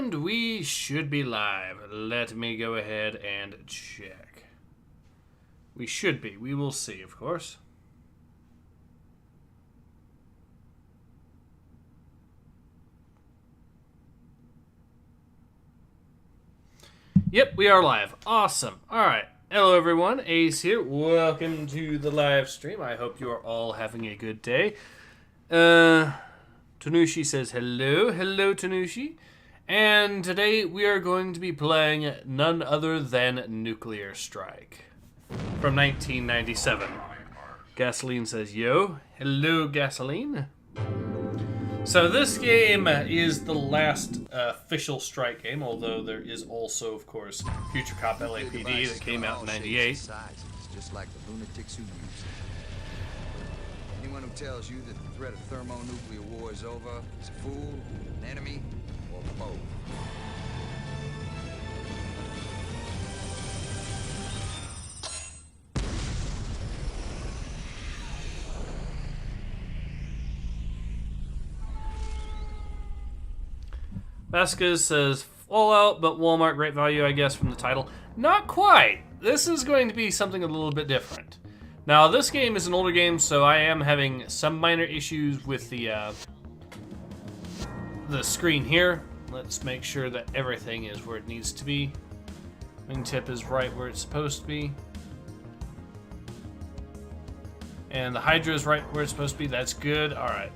And we should be live. Let me go ahead and check. We should be. We will see, of course. Yep, we are live. Awesome. All right. Hello, everyone. Ace here. Welcome to the live stream. I hope you are all having a good day. Tanushi says hello. Hello, Tanushi. And today we are going to be playing none other than Nuclear Strike from 1997. Gasoline says, yo. Hello, Gasoline. So this game is the last official Strike game, although there is also, of course, Future Cop LAPD that came out in 98. It's just like the lunatics who use it. Anyone who tells you that the threat of thermonuclear war is over is a fool, an enemy, or both. Vasquez says, Fallout, but Walmart, great value, I guess, from the title. Not quite. This is going to be something a little bit different. Now, this game is an older game, so I am having some minor issues with the screen here. Let's make sure that everything is where it needs to be. Wingtip is right where it's supposed to be. And the Hydra is right where it's supposed to be. That's good. All right.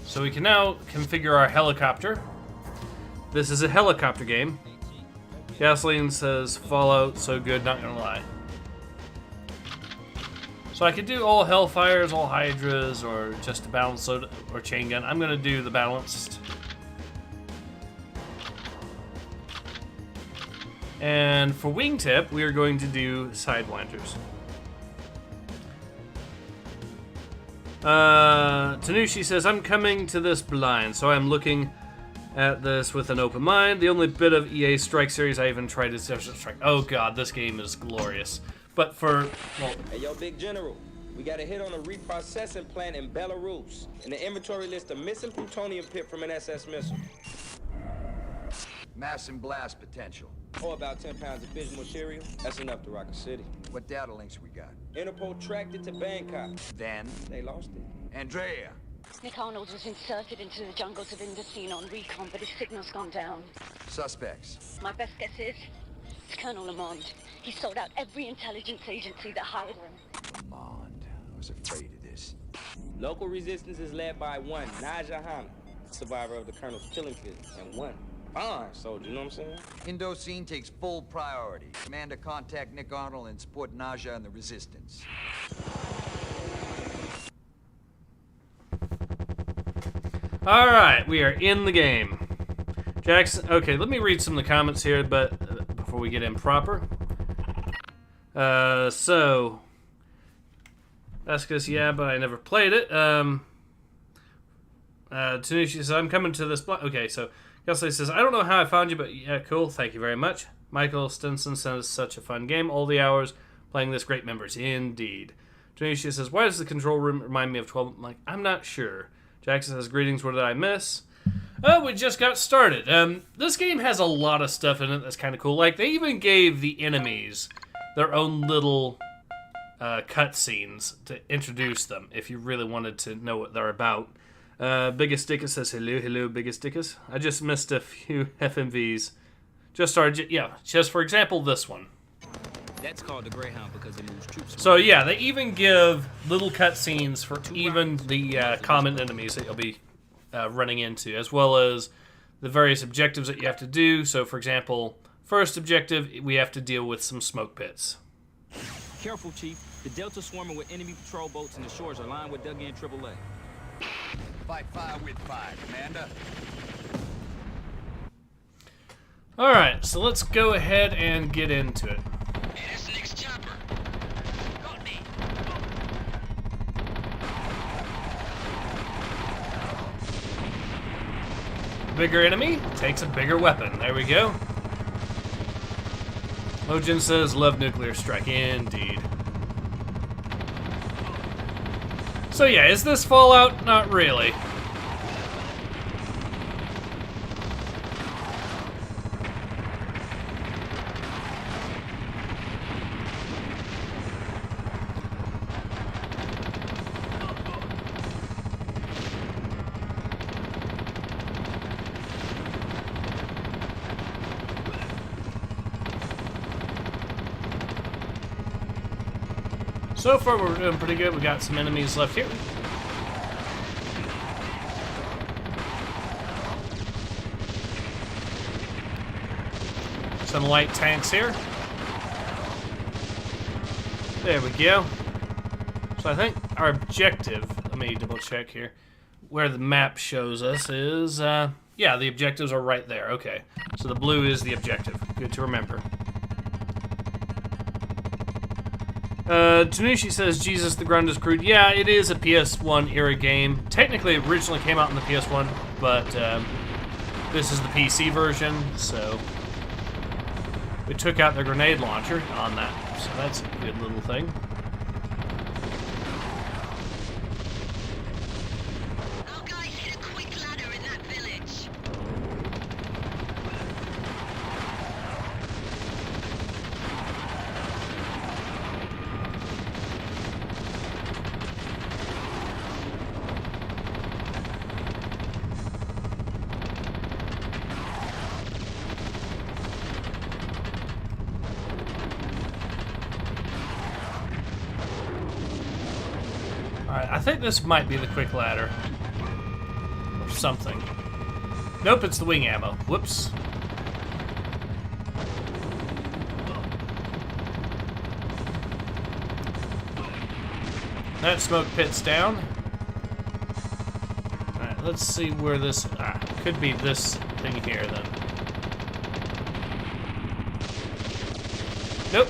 So we can now configure our helicopter. This is a helicopter game. Gasoline says Fallout, so good, not gonna lie. So I could do all Hellfires, all Hydras, or just a balanced load or chain gun. I'm gonna do the balanced. And for wingtip, we are going to do Sidewinders. Tanushi says, I'm coming to this blind, so I'm looking at this with an open mind. The only bit of EA Strike series I even tried is Desert Strike. Oh god, this game is glorious. But for, well... Hey, yo, Big General. We got a hit on a reprocessing plant in Belarus. In the inventory list, a missing plutonium pit from an SS missile. Mass and blast potential. Or about 10 pounds of fission material. That's enough to rock a city. What data links we got? Interpol tracked it to Bangkok. Then? They lost it. Andrea. Nick Arnold was inserted into the jungles of Indocene on recon, but his signal's gone down. Suspects. My best guess is it's Colonel Lamond. He sold out every intelligence agency that hired him. Lamond. I was afraid of this. Local resistance is led by one, Naja Hanna, survivor of the Colonel's killing field, and one Bond soldier, you know what I'm saying? Indocene takes full priority. Commander, contact Nick Arnold and support Naja and the resistance. Alright, we are in the game. Jackson, okay, let me read some of the comments here, but before we get in proper. So, Vasquez, yeah, but I never played it. Tanushi says, I'm coming to this okay, so Guslie says, I don't know how I found you, but yeah, cool, thank you very much. Michael Stinson says, such a fun game, all the hours playing this, great members, indeed. Tanushi says, why does the control room remind me of 12? I'm like, I'm not sure. Jackson says, greetings, what did I miss? Oh, we just got started. This game has a lot of stuff in it that's kind of cool. Like, they even gave the enemies their own little cutscenes to introduce them, if you really wanted to know what they're about. Biggest Dickus says, hello, hello, Biggest Dickus. I just missed a few FMVs. Just started, yeah, just for example, this one. That's called the Greyhound because it moves troops. So yeah, they even give little cutscenes for even the common enemies that you'll be running into, as well as the various objectives that you have to do. So for example, first objective, we have to deal with some smoke pits. Careful, Chief. The Delta swarming with enemy patrol boats and the shores are lined with dug-in AAA. Fight fire with fire, Commander. Alright, so let's go ahead and get into it. Hey, that's Nick's chopper. Got me. Bigger enemy takes a bigger weapon. There we go. Mojin says, love Nuclear Strike. Indeed. So yeah, is this Fallout? Not really. So far, we're doing pretty good. We got some enemies left here. Some light tanks here. There we go. So I think our objective, let me double check here, where the map shows us is, yeah, the objectives are right there. Okay, so the blue is the objective. Good to remember. Tanushi says, Jesus, the ground is crude. Yeah, it is a PS1 era game. Technically, it originally came out in the PS1, but this is the PC version, so we took out the grenade launcher on that. So that's a good little thing. Our guys hit a quick ladder in that village. Alright, I think this might be the quick ladder. Or something. Nope, it's the wing ammo. Whoops. That smoke pit's down. Alright, let's see where this... could be this thing here, then. Nope.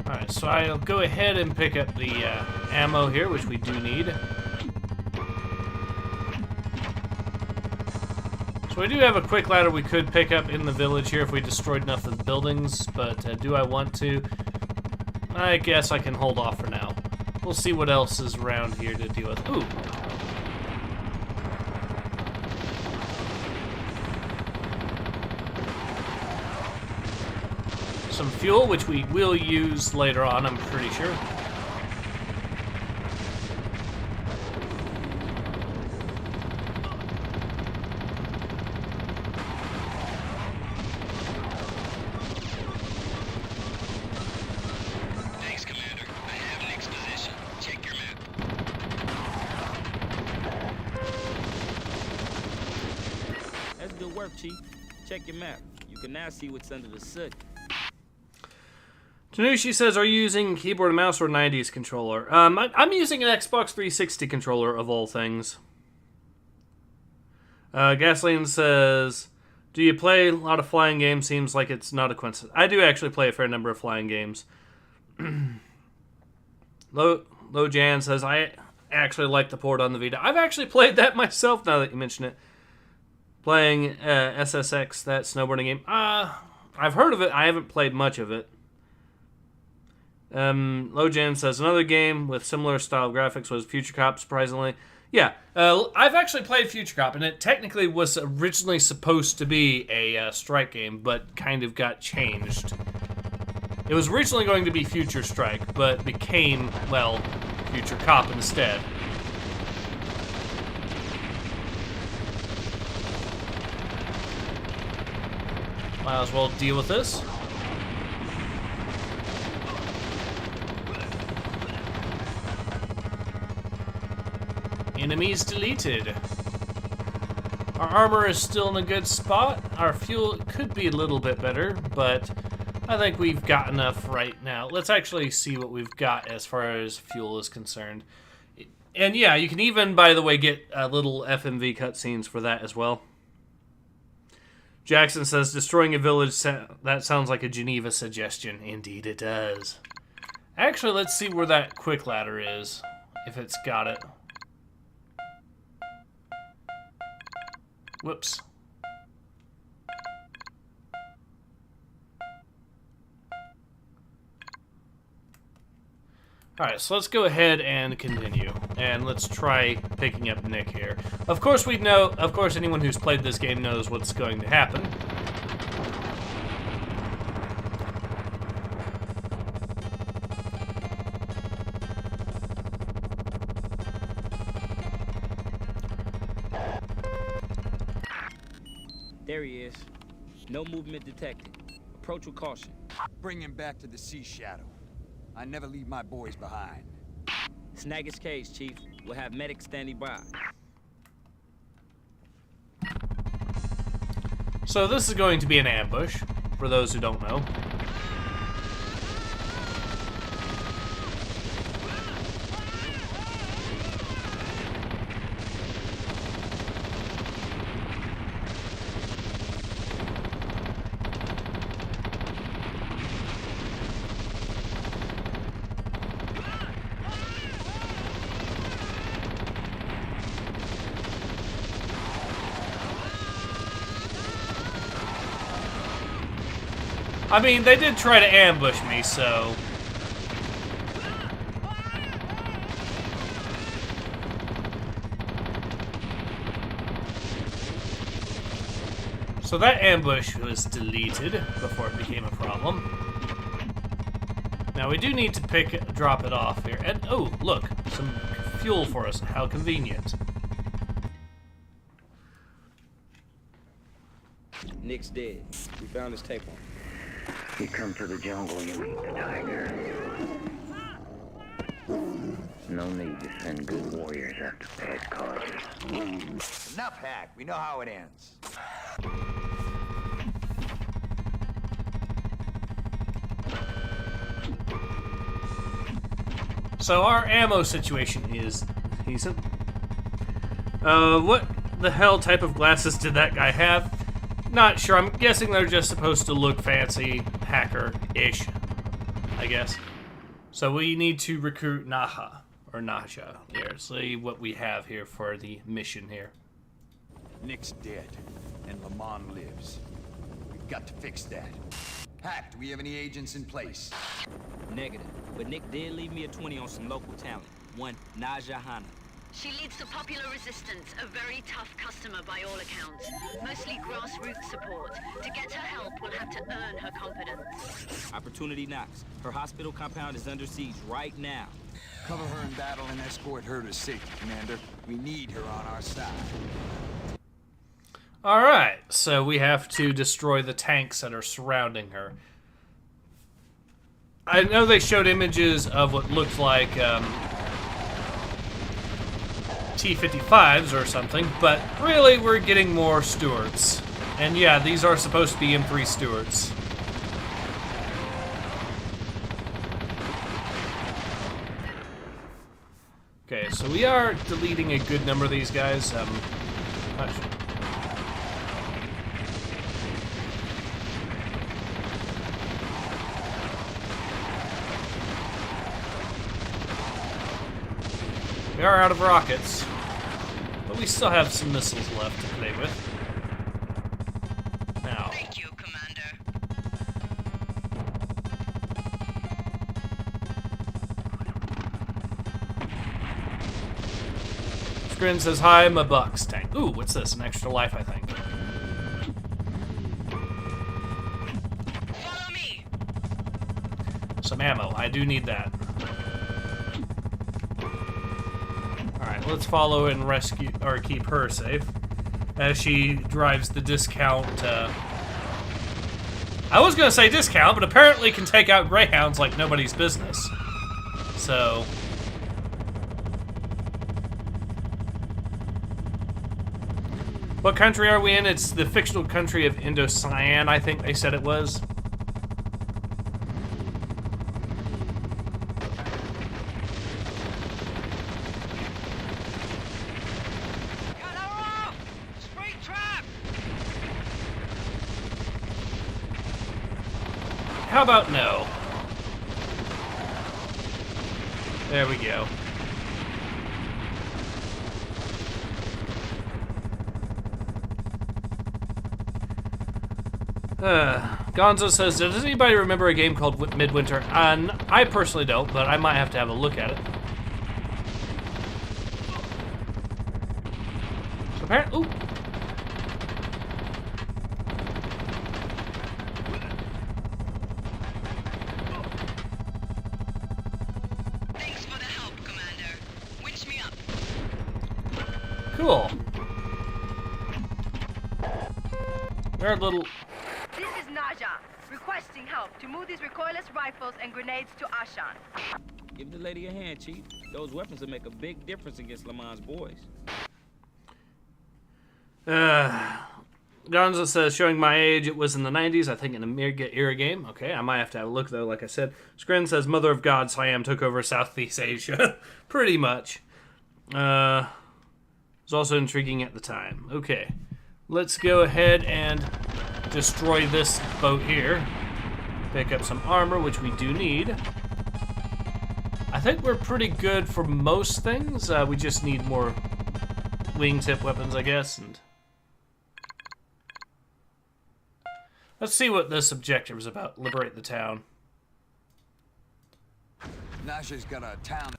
Alright, so I'll go ahead and pick up the ammo here, which we do need. So we do have a quick ladder we could pick up in the village here if we destroyed enough of the buildings, but do I want to? I guess I can hold off for now. We'll see what else is around here to deal with. Ooh! Some fuel, which we will use later on, I'm pretty sure. Thanks, Commander. I have an exposition. Check your map. That's good work, Chief. Check your map. You can now see what's under the soot. Tanushi says, are you using keyboard and mouse or 90s controller? I'm using an Xbox 360 controller, of all things. Gasoline says, do you play a lot of flying games? Seems like it's not a coincidence. I do actually play a fair number of flying games. Lo Jan says, I actually like the port on the Vita. I've actually played that myself, now that you mention it. Playing SSX, that snowboarding game. I've heard of it. I haven't played much of it. Lojan says, another game with similar style graphics was Future Cop, surprisingly. Yeah, I've actually played Future Cop, and it technically was originally supposed to be a strike game, but kind of got changed. It was originally going to be Future Strike, but became, well, Future Cop instead. Might as well deal with this. Enemies deleted. Our armor is still in a good spot. Our fuel could be a little bit better, but I think we've got enough right now. Let's actually see what we've got as far as fuel is concerned. And yeah, you can even, by the way, get little FMV cutscenes for that as well. Jackson says, destroying a village, that sounds like a Geneva suggestion. Indeed it does. Actually, let's see where that quick ladder is, if it's got it. Whoops. Alright, so let's go ahead and continue. And let's try picking up Nick here. Of course we know, of course anyone who's played this game knows what's going to happen. There he is. No movement detected. Approach with caution. Bring him back to the Sea Shadow. I never leave my boys behind. Snag his cage, Chief. We'll have medics standing by. So this is going to be an ambush, for those who don't know. I mean, they did try to ambush me, so... So that ambush was deleted before it became a problem. Now we do need to drop it off here. And, oh, look, some fuel for us. How convenient. Nick's dead. We found his tape on him. You come to the jungle, you meet the tiger. No need to send good warriors after bad causes. Enough, Hack. We know how it ends. So our ammo situation is decent. What the hell type of glasses did that guy have? Not sure. I'm guessing they're just supposed to look fancy, hacker-ish, I guess. So we need to recruit Naha, or Naja. Here, see what we have here for the mission here. Nick's dead, and Lamont lives. We've got to fix that. Hack, do we have any agents in place? Negative. But Nick did leave me a 20 on some local talent. One, Naja Hana. She leads the popular resistance, a very tough customer by all accounts. Mostly grassroots support. To get her help, we'll have to earn her confidence. Opportunity knocks. Her hospital compound is under siege right now. Cover her in battle and escort her to safety, Commander. We need her on our side. Alright, so we have to destroy the tanks that are surrounding her. I know they showed images of what looked like T-55s or something, but really we're getting more Stuarts. And yeah, these are supposed to be M3 Stuarts. Okay, so we are deleting a good number of these guys. Not sure. We are out of rockets, but we still have some missiles left to play with. Now. Thank you, Commander. Scrin says, hi, I'm a Bucks tank. Ooh, what's this? An extra life, I think. Follow me. Some ammo. I do need that. Alright, let's follow and rescue, or keep her safe, as she drives the discount, I was gonna say discount, but apparently can take out Greyhounds like nobody's business. So... What country are we in? It's the fictional country of Indo-Cyan, I think they said it was. How about no? There we go. Gonzo says, does anybody remember a game called Midwinter? I personally don't, but I might have to have a look at it. So apparently, ooh. Thanks for the help, Commander. Winch me up. Cool. We're a little... to move these recoilless rifles and grenades to Ashan. Give the lady a hand, Chief. Those weapons will make a big difference against Lamont's boys. Gonzo says, showing my age, it was in the 90s, I think in a Mirga era game. Okay, I might have to have a look, though, like I said. Scrin says, Mother of God, Siam took over Southeast Asia. Pretty much. It was also intriguing at the time. Okay, let's go ahead and destroy this boat here. Pick up some armor, which we do need. I think we're pretty good for most things. We just need more wingtip weapons, I guess, and... let's see what this objective is about. Liberate the town. Nasha's got a town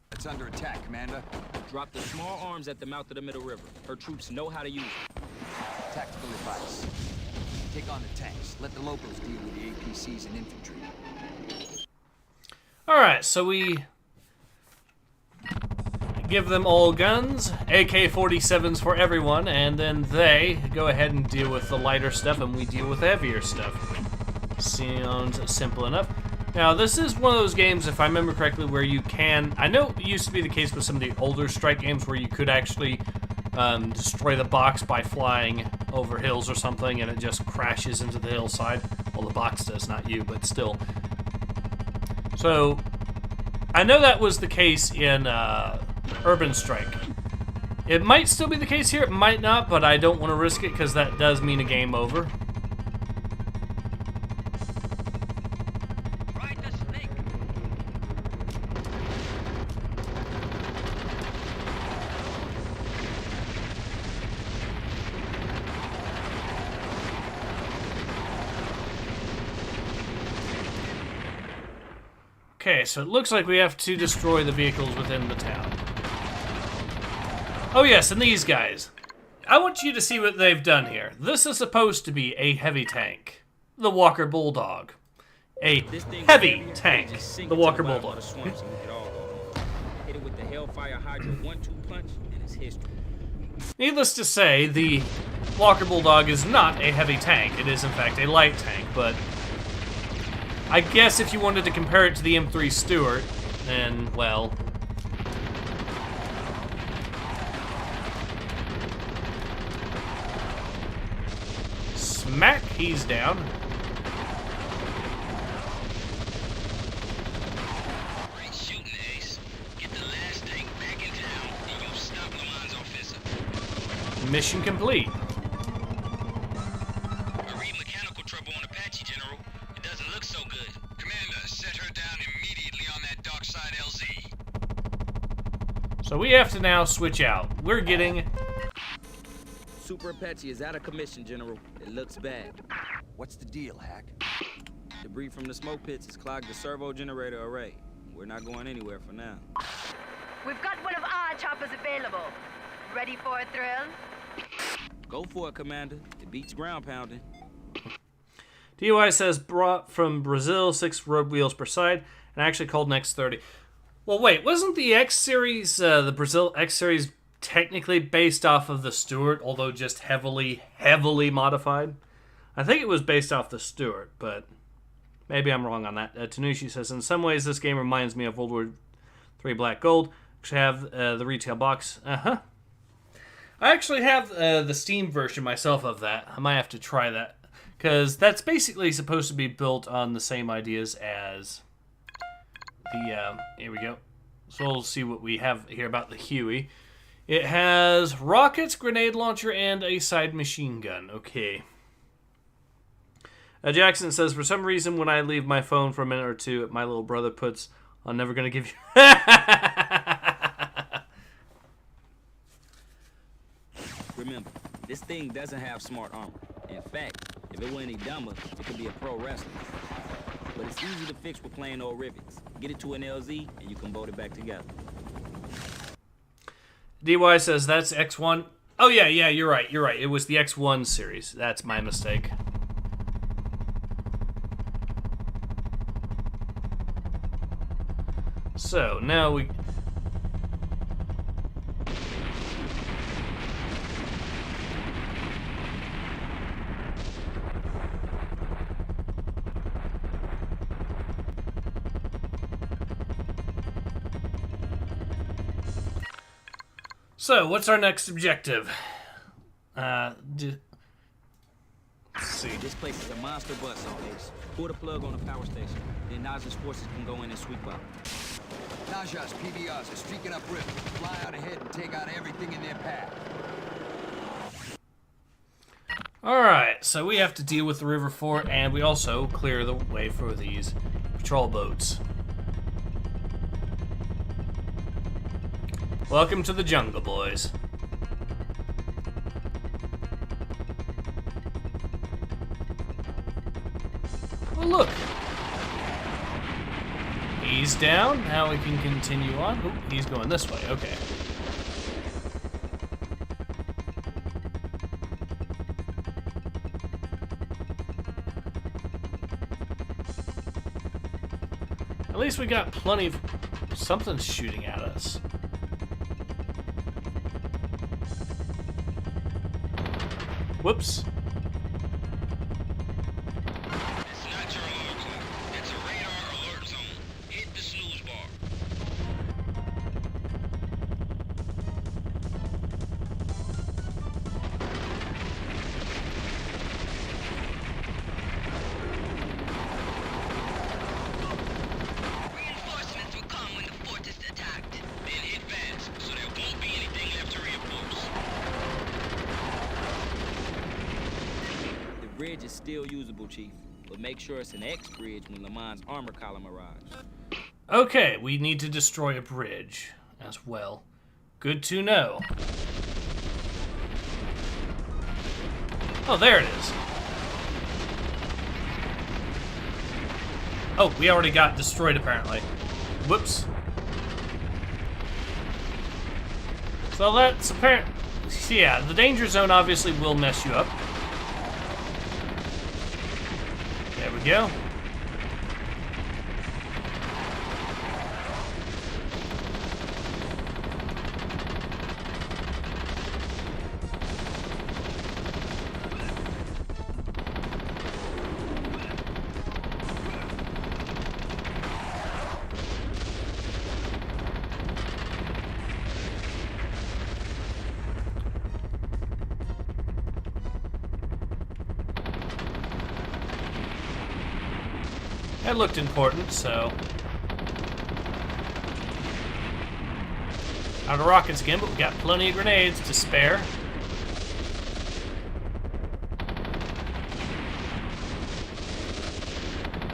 that's under attack, Commander. Drop the small arms at the mouth of the Middle River. Her troops know how to use them. Tactical advice. Take on the tanks. Let the locals deal with the APCs and infantry. Alright, so we give them all guns, AK-47s for everyone, and then they go ahead and deal with the lighter stuff, and we deal with the heavier stuff. Sounds simple enough. Now, this is one of those games, if I remember correctly, where you can... I know it used to be the case with some of the older Strike games where you could actually destroy the box by flying over hills or something, and it just crashes into the hillside. Well, the box does, not you, but still. So, I know that was the case in Urban Strike. It might still be the case here, it might not, but I don't want to risk it because that does mean a game over. Ride the snake. Okay, so it looks like we have to destroy the vehicles within the town. Oh yes, and these guys. I want you to see what they've done here. This is supposed to be a heavy tank. The Walker Bulldog. A heavy tank. The Walker Bulldog. Hit it with the Hellfire Hydra 1-2 punch, and it's history. Needless to say, the Walker Bulldog is not a heavy tank. It is, in fact, a light tank, but... I guess if you wanted to compare it to the M3 Stuart, then, well... Smack, he's down. Great shooting, Ace. Get the last tank back in town, and you'll stop Lamont's offensive. Mission complete. I read mechanical trouble on Apache, General. It doesn't look so good. Commander, set her down immediately on that dark side LZ. So we have to now switch out. We're getting... Super Apache is out of commission, General. It looks bad. What's the deal, Hack? Debris from the smoke pits has clogged the servo generator array. We're not going anywhere for now. We've got one of our choppers available. Ready for a thrill? Go for it, Commander. It beats ground pounding. DUI says brought from Brazil, 6 road wheels per side, and actually called an X30. Well, wait, wasn't the X Series, the Brazil X Series, technically based off of the Stuart, although just heavily modified? I think it was based off the Stuart, but maybe I'm wrong on that. Tanushi says, in some ways this game reminds me of World War III Black Gold. Actually have the retail box. I actually have the Steam version myself of that. I might have to try that, because that's basically supposed to be built on the same ideas as the, here we go. So we'll see what we have here about the Huey. It has rockets, grenade launcher, and a side machine gun. Okay. Jackson says, for some reason, when I leave my phone for a minute or two, my little brother puts, I'm never going to give you... Remember, this thing doesn't have smart armor. In fact, if it were any dumber, it could be a pro wrestler. But it's easy to fix with plain old rivets. Get it to an LZ, and you can bolt it back together. DY says, that's X1. Oh, yeah, you're right. It was the X1 series. That's my mistake. So, now we... So, what's our next objective? Let's see. This place is a monster buzzsaw, Ace. Pull the plug on the power station. Then Naja's forces can go in and sweep up. Naja's PBRs are streaking up river. Fly out ahead and take out everything in their path. Alright, so we have to deal with the river fort, and we also clear the way for these patrol boats. Welcome to the jungle, boys. Oh, look. He's down. Now we can continue on. Ooh, he's going this way. Okay. At least we got plenty of... Something's shooting at us. Whoops. It's not your alarm clock. It's a radar alert zone. Hit the snooze bar. Reinforcements will come when the fort is attacked. Then hit fast, so there won't be anything left to reinforce. The bridge is still usable, Chief, but make sure it's an X bridge when Lamont's armor column arrives. Okay, we need to destroy a bridge as well. Good to know. Oh, there it is. Oh, we already got destroyed, apparently. Whoops. So that's apparent. Yeah, the danger zone obviously will mess you up. There we go. That looked important, so... Out of rockets again, but we got plenty of grenades to spare.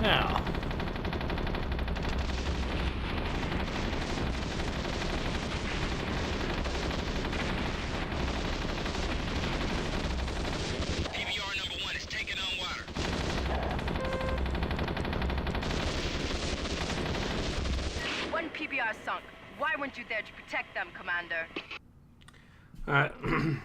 Now... PBR number 1 is taking on water. One PBR sunk. Why weren't you there to protect them, Commander? Alright. Good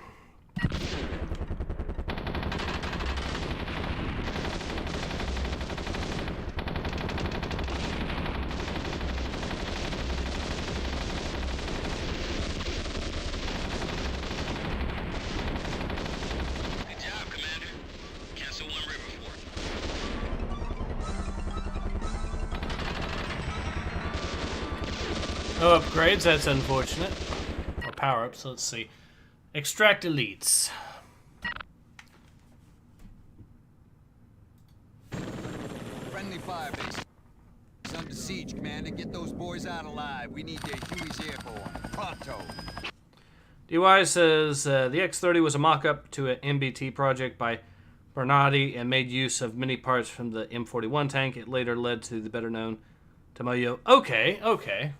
job, Commander. Cancel one river fort. No upgrades, that's unfortunate. Or power-ups, let's see. Extract elites. Friendly fire base. It's under siege, Commander. Get those boys out alive. We need their Huey's airborne. Pronto. DY says the X-30 was a mock-up to an MBT project by Bernardi and made use of many parts from the M41 tank. It later led to the better-known Tamayo. Okay, okay.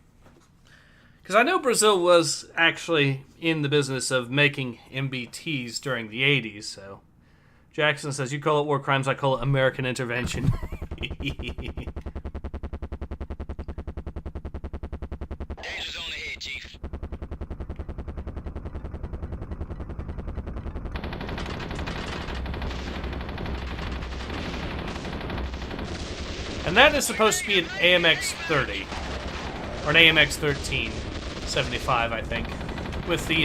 Because I know Brazil was actually in the business of making MBTs during the 80s, so... Jackson says, you call it war crimes, I call it American intervention. Danger zone ahead, Chief. And that is supposed to be an AMX-30. Or an AMX-13. 75, I think. With the,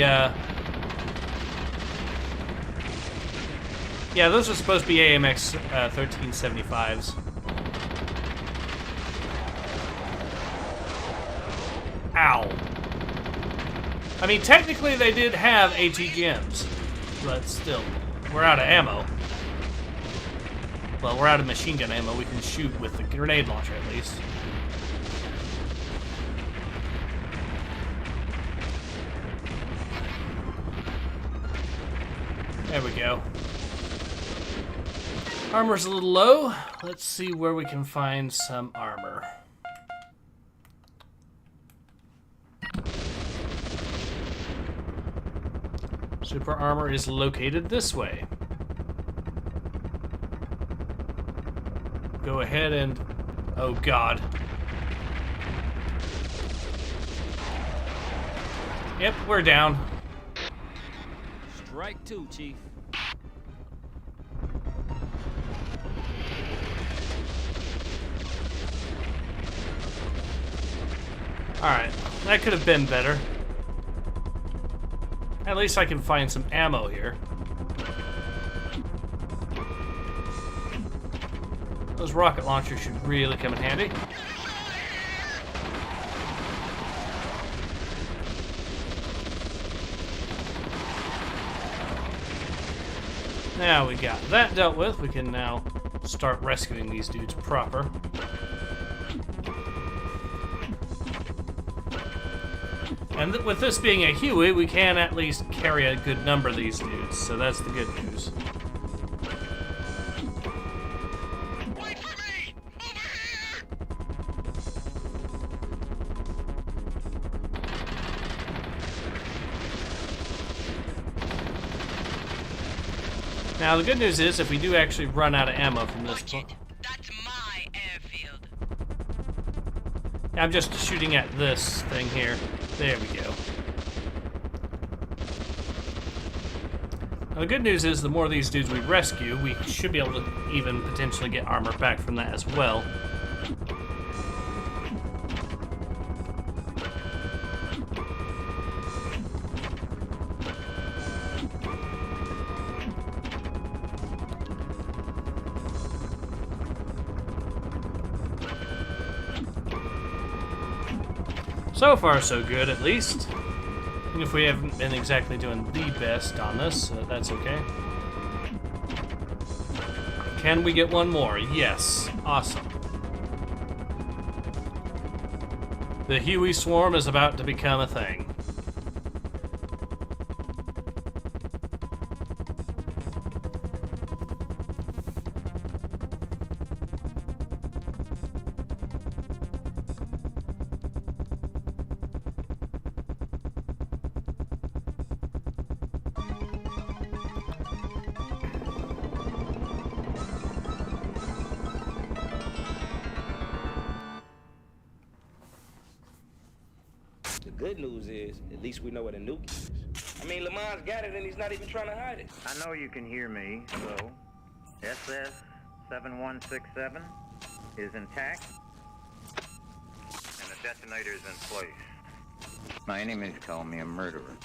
Yeah, those are supposed to be AMX 1375s. Ow. I mean, technically they did have ATGMs, but still, we're out of ammo. Well, we're out of machine gun ammo. We can shoot with the grenade launcher at least. There we go. Armor's a little low. Let's see where we can find some armor. Super armor is located this way. Go ahead and... oh god. Yep, we're down. Strike two, Chief. Alright, that could have been better. At least I can find some ammo here. Those rocket launchers should really come in handy. Now we got that dealt with, we can now start rescuing these dudes proper. And with this being a Huey, we can at least carry a good number of these dudes, so that's the good news. Wait for me! Over here! Now the good news is, if we do actually run out of ammo from this point... That's my airfield. I'm just shooting at this thing here. There we go. Now the good news is, the more of these dudes we rescue, we should be able to even potentially get armor back from that as well. So far, so good, at least. Even if we haven't been exactly doing the best on this, that's okay. Can we get one more? Yes. Awesome. The Huey Swarm is about to become a thing. The good news is, at least we know where the nuke is. I mean, Lamont's got it and he's not even trying to hide it. I know you can hear me, so SS-7167 is intact, and the detonator is in place. My enemies call me a murderer,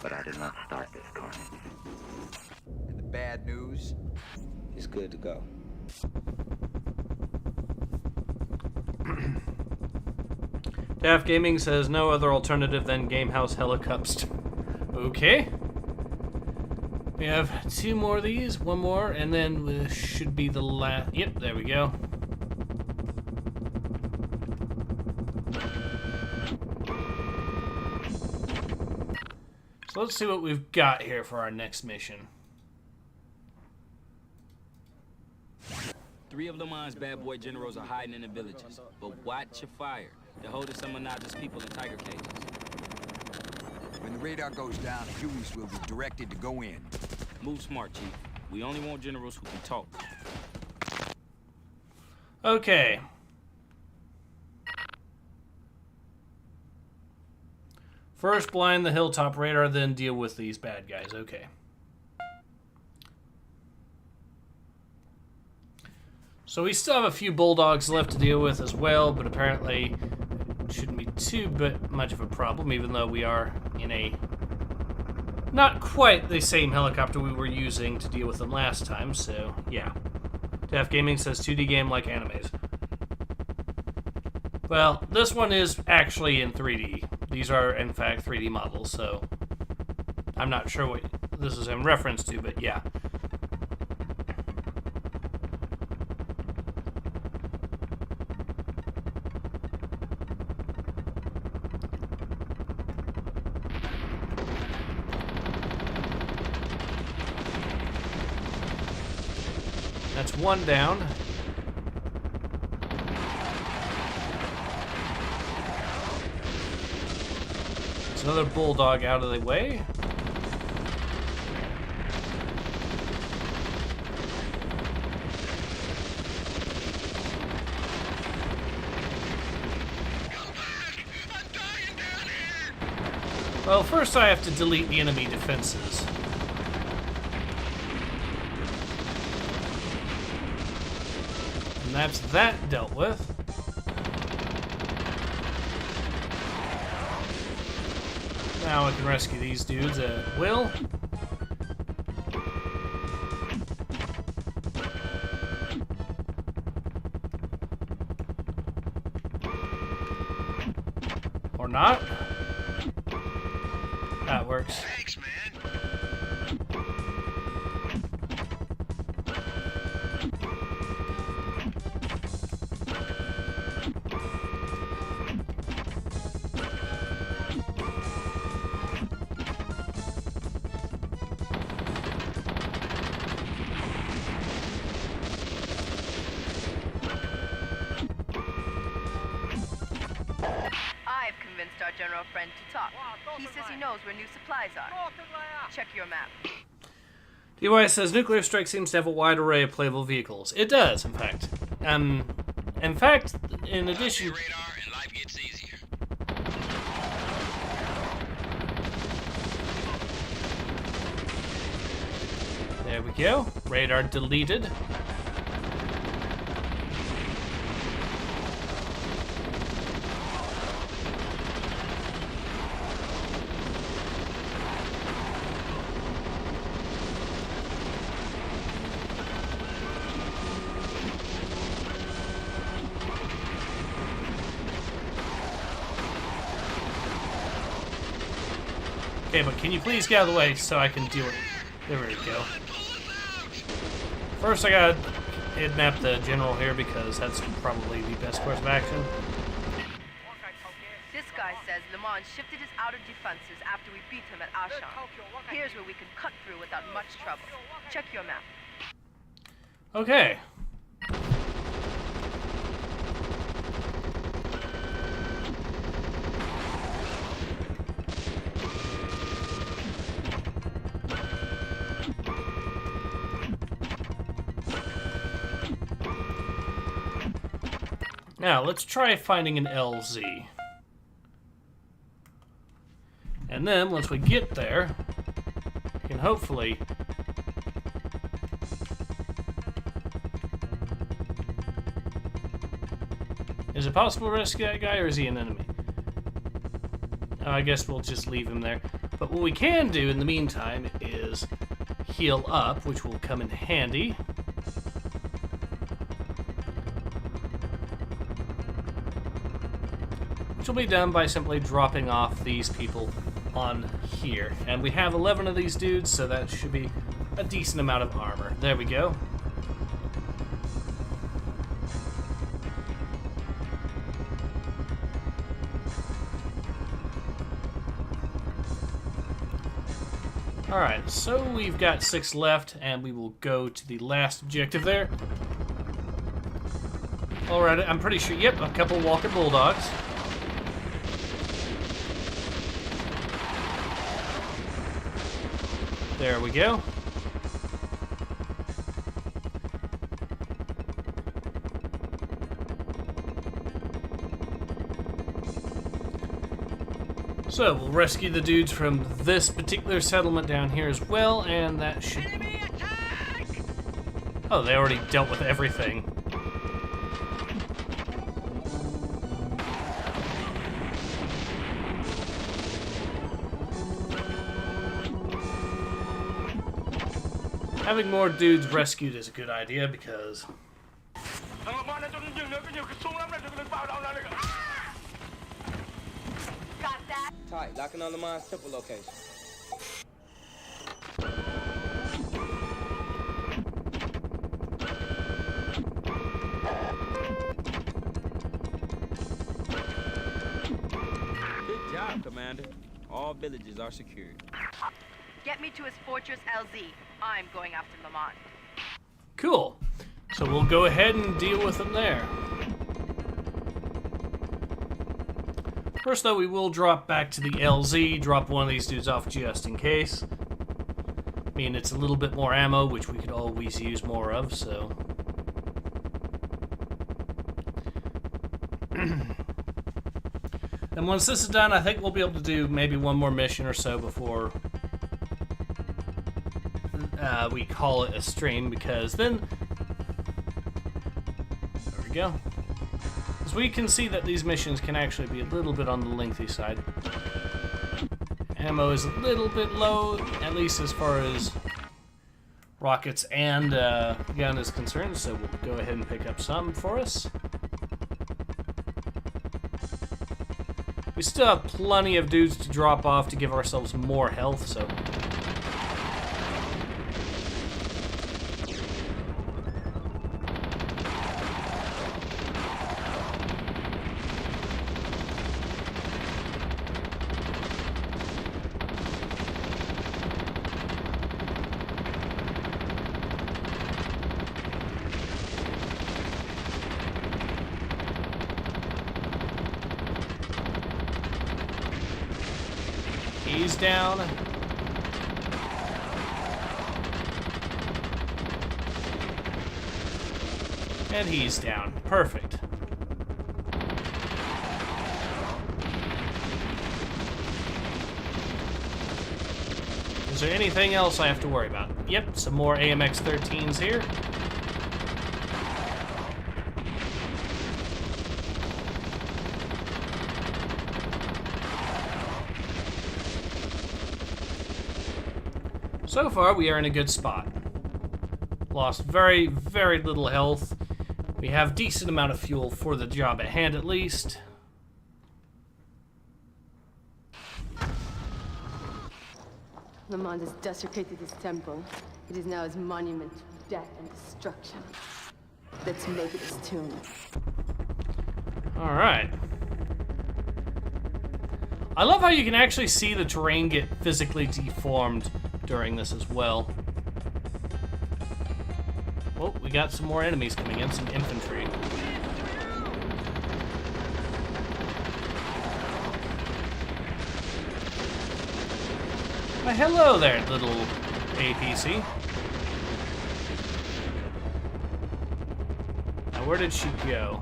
but I did not start this carnage. And the bad news? It's good to go. Daft Gaming says no other alternative than Gamehouse Helicopter. Okay. We have two more of these, one more, and then this should be the last. Yep, there we go. So let's see what we've got here for our next mission. 3 of Lamont's bad boy generals are hiding in the villages, but watch your fire. They're holding some monotonous people in tiger cages. When the radar goes down, Hueys will be directed to go in. Move smart, Chief. We only want generals who can talk. Okay. First blind the hilltop radar, then deal with these bad guys. Okay. So we still have a few bulldogs left to deal with as well, but apparently it shouldn't be too much of a problem, even though we are in a not quite the same helicopter we were using to deal with them last time, so yeah. Daft Gaming says 2D game like animes. Well, this one is actually in 3D. these are in fact 3D models, so I'm not sure what this is in reference to, but yeah. That's one down. There's another bulldog out of the way. Well, first I have to delete the enemy defenses. And that's that dealt with. Now I can rescue these dudes at will. Or not. That works. Thanks, man. I've convinced our general friend to talk. He says he knows where new supplies are. Check your map. DY says nuclear strike seems to have a wide array of playable vehicles. It does, in fact. In addition. Radar and life gets easier. There we go. Radar deleted. Okay, but can you please get out of the way so I can deal with it? There we go. First, I gotta kidnap the general here because that's probably the best course of action. This guy says Lamont shifted his outer defenses after we beat him at Ashan. Here's where we can cut through without much trouble. Check your map. Okay. Now, let's try finding an LZ. And then, once we get there, we can hopefully... Is it possible to rescue that guy, or is he an enemy? I guess we'll just leave him there. But what we can do in the meantime is heal up, which will come in handy. Which will be done by simply dropping off these people on here. And we have 11 of these dudes, so that should be a decent amount of armor. There we go. Alright, so we've got 6 left, and we will go to the last objective there. Alright, I'm pretty sure, yep, a couple Walker Bulldogs. There we go. So, we'll rescue the dudes from this particular settlement down here as well, and that should... Oh, they already dealt with everything. Having more dudes rescued is a good idea because... Got that? right, locking on Lamont's temple location. Good job, Commander. All villages are secured. Get me to his fortress LZ. I'm going after Lamont. Cool. So we'll go ahead and deal with them there. First, though, we will drop back to the LZ, drop one of these dudes off just in case. I mean, it's a little bit more ammo, which we could always use more of, so... And once this is done, I think we'll be able to do maybe one more mission or so before we call it a stream, because then... There we go. As we can see that these missions can actually be a little bit on the lengthy side. Ammo is a little bit low, at least as far as rockets and gun is concerned, so we'll go ahead and pick up some for us. We still have plenty of dudes to drop off to give ourselves more health, so... He's down. And he's down. Perfect. Is there anything else I have to worry about? Yep, some more AMX-13s here. So far, we are in a good spot. Lost very, very little health. We have decent amount of fuel for the job at hand, at least. Lamont has desecrated his temple. It is now his monument to death and destruction. Let's make it his tomb. All right. I love how you can actually see the terrain get physically deformed during this as well. Well, we got some more enemies coming in, some infantry. Why, hello there, little APC. Now, where did she go?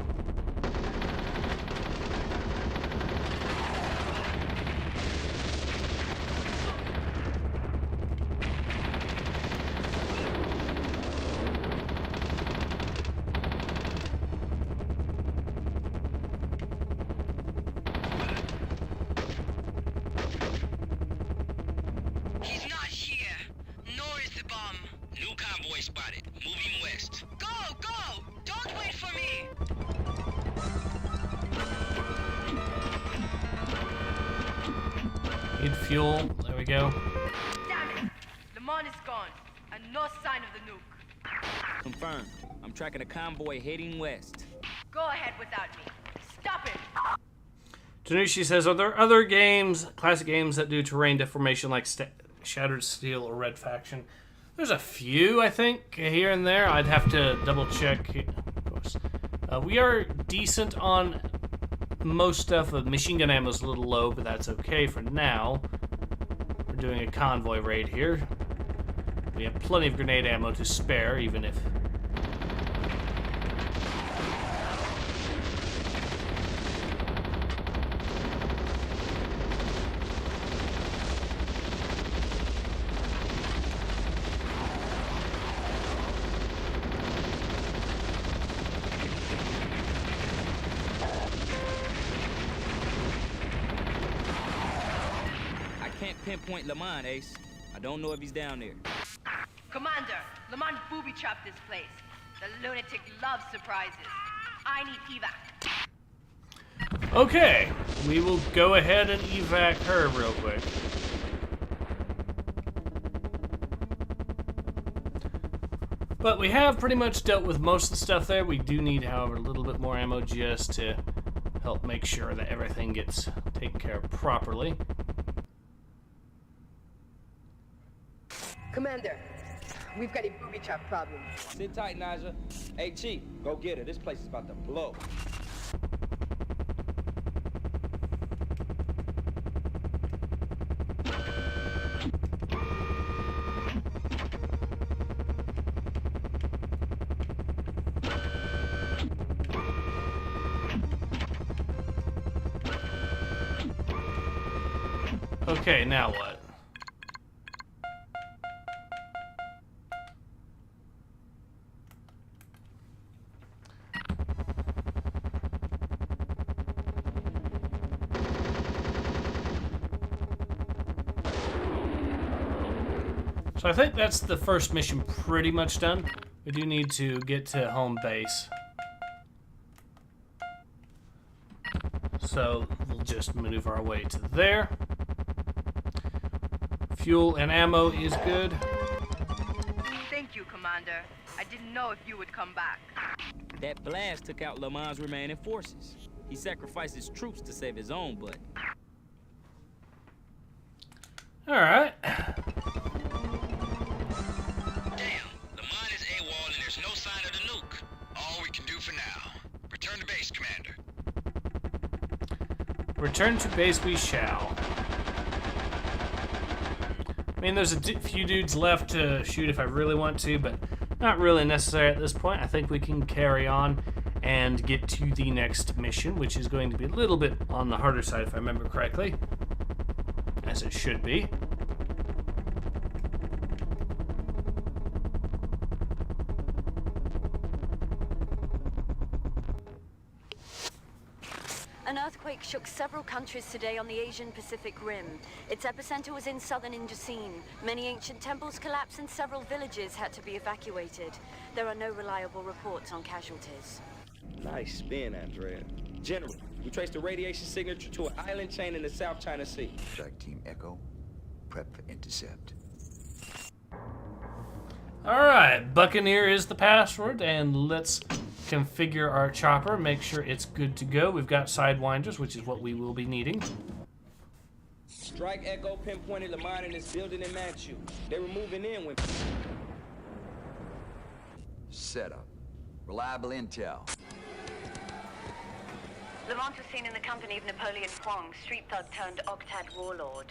Spotted. Moving west. Go! Go! Don't wait for me! Need fuel. There we go. Damn it! Lamont is gone, and no sign of the nuke. Confirmed. I'm tracking a convoy heading west. Go ahead without me. Stop it! Tanushi says, are there other games, classic games, that do terrain deformation like Shattered Steel or Red Faction? There's a few, I think, here and there. I'd have to double check, of course. We are decent on most stuff. Machine gun ammo's a little low, but that's okay for now. We're doing a convoy raid here. We have plenty of grenade ammo to spare, even if... Pinpoint Lamont, Ace. I don't know if he's down there. Commander, Lamont booby-trapped this place. The lunatic loves surprises. I need evac. Okay. we will go ahead and evac her real quick. But we have pretty much dealt with most of the stuff there. We do need, however, a little bit more ammo just to help make sure that everything gets taken care of properly. Commander, we've got a booby trap problem. Sit tight, Naja. Hey, Chief, go get her. This place is about to blow. Okay, now what? So I think that's the first mission pretty much done. We do need to get to home base. So we'll just maneuver our way to there. Fuel and ammo is good. Thank you, Commander. I didn't know if you would come back. That blast took out Lamont's remaining forces. He sacrificed his troops to save his own butt. Alright. Return to base we shall. I mean, there's a few dudes left to shoot if I really want to, but not really necessary at this point. I think we can carry on and get to the next mission, which is going to be a little bit on the harder side, if I remember correctly. As it should be. An earthquake shook several countries today on the Asian Pacific Rim. Its epicenter was in southern Indochina. Many ancient temples collapsed and several villages had to be evacuated. There are no reliable reports on casualties. Nice spin, Andrea. General, we traced the radiation signature to an island chain in the South China Sea. Strike Team Echo, prep for intercept. Alright, Buccaneer is the password, and let's configure our chopper, make sure it's good to go. We've got sidewinders, which is what we will be needing. Strike Echo pinpointed Lamont in this building in Manchu. They were moving in when... Setup. Reliable intel. Lamont was seen in the company of Napoleon Huang, street thug turned Octat warlord.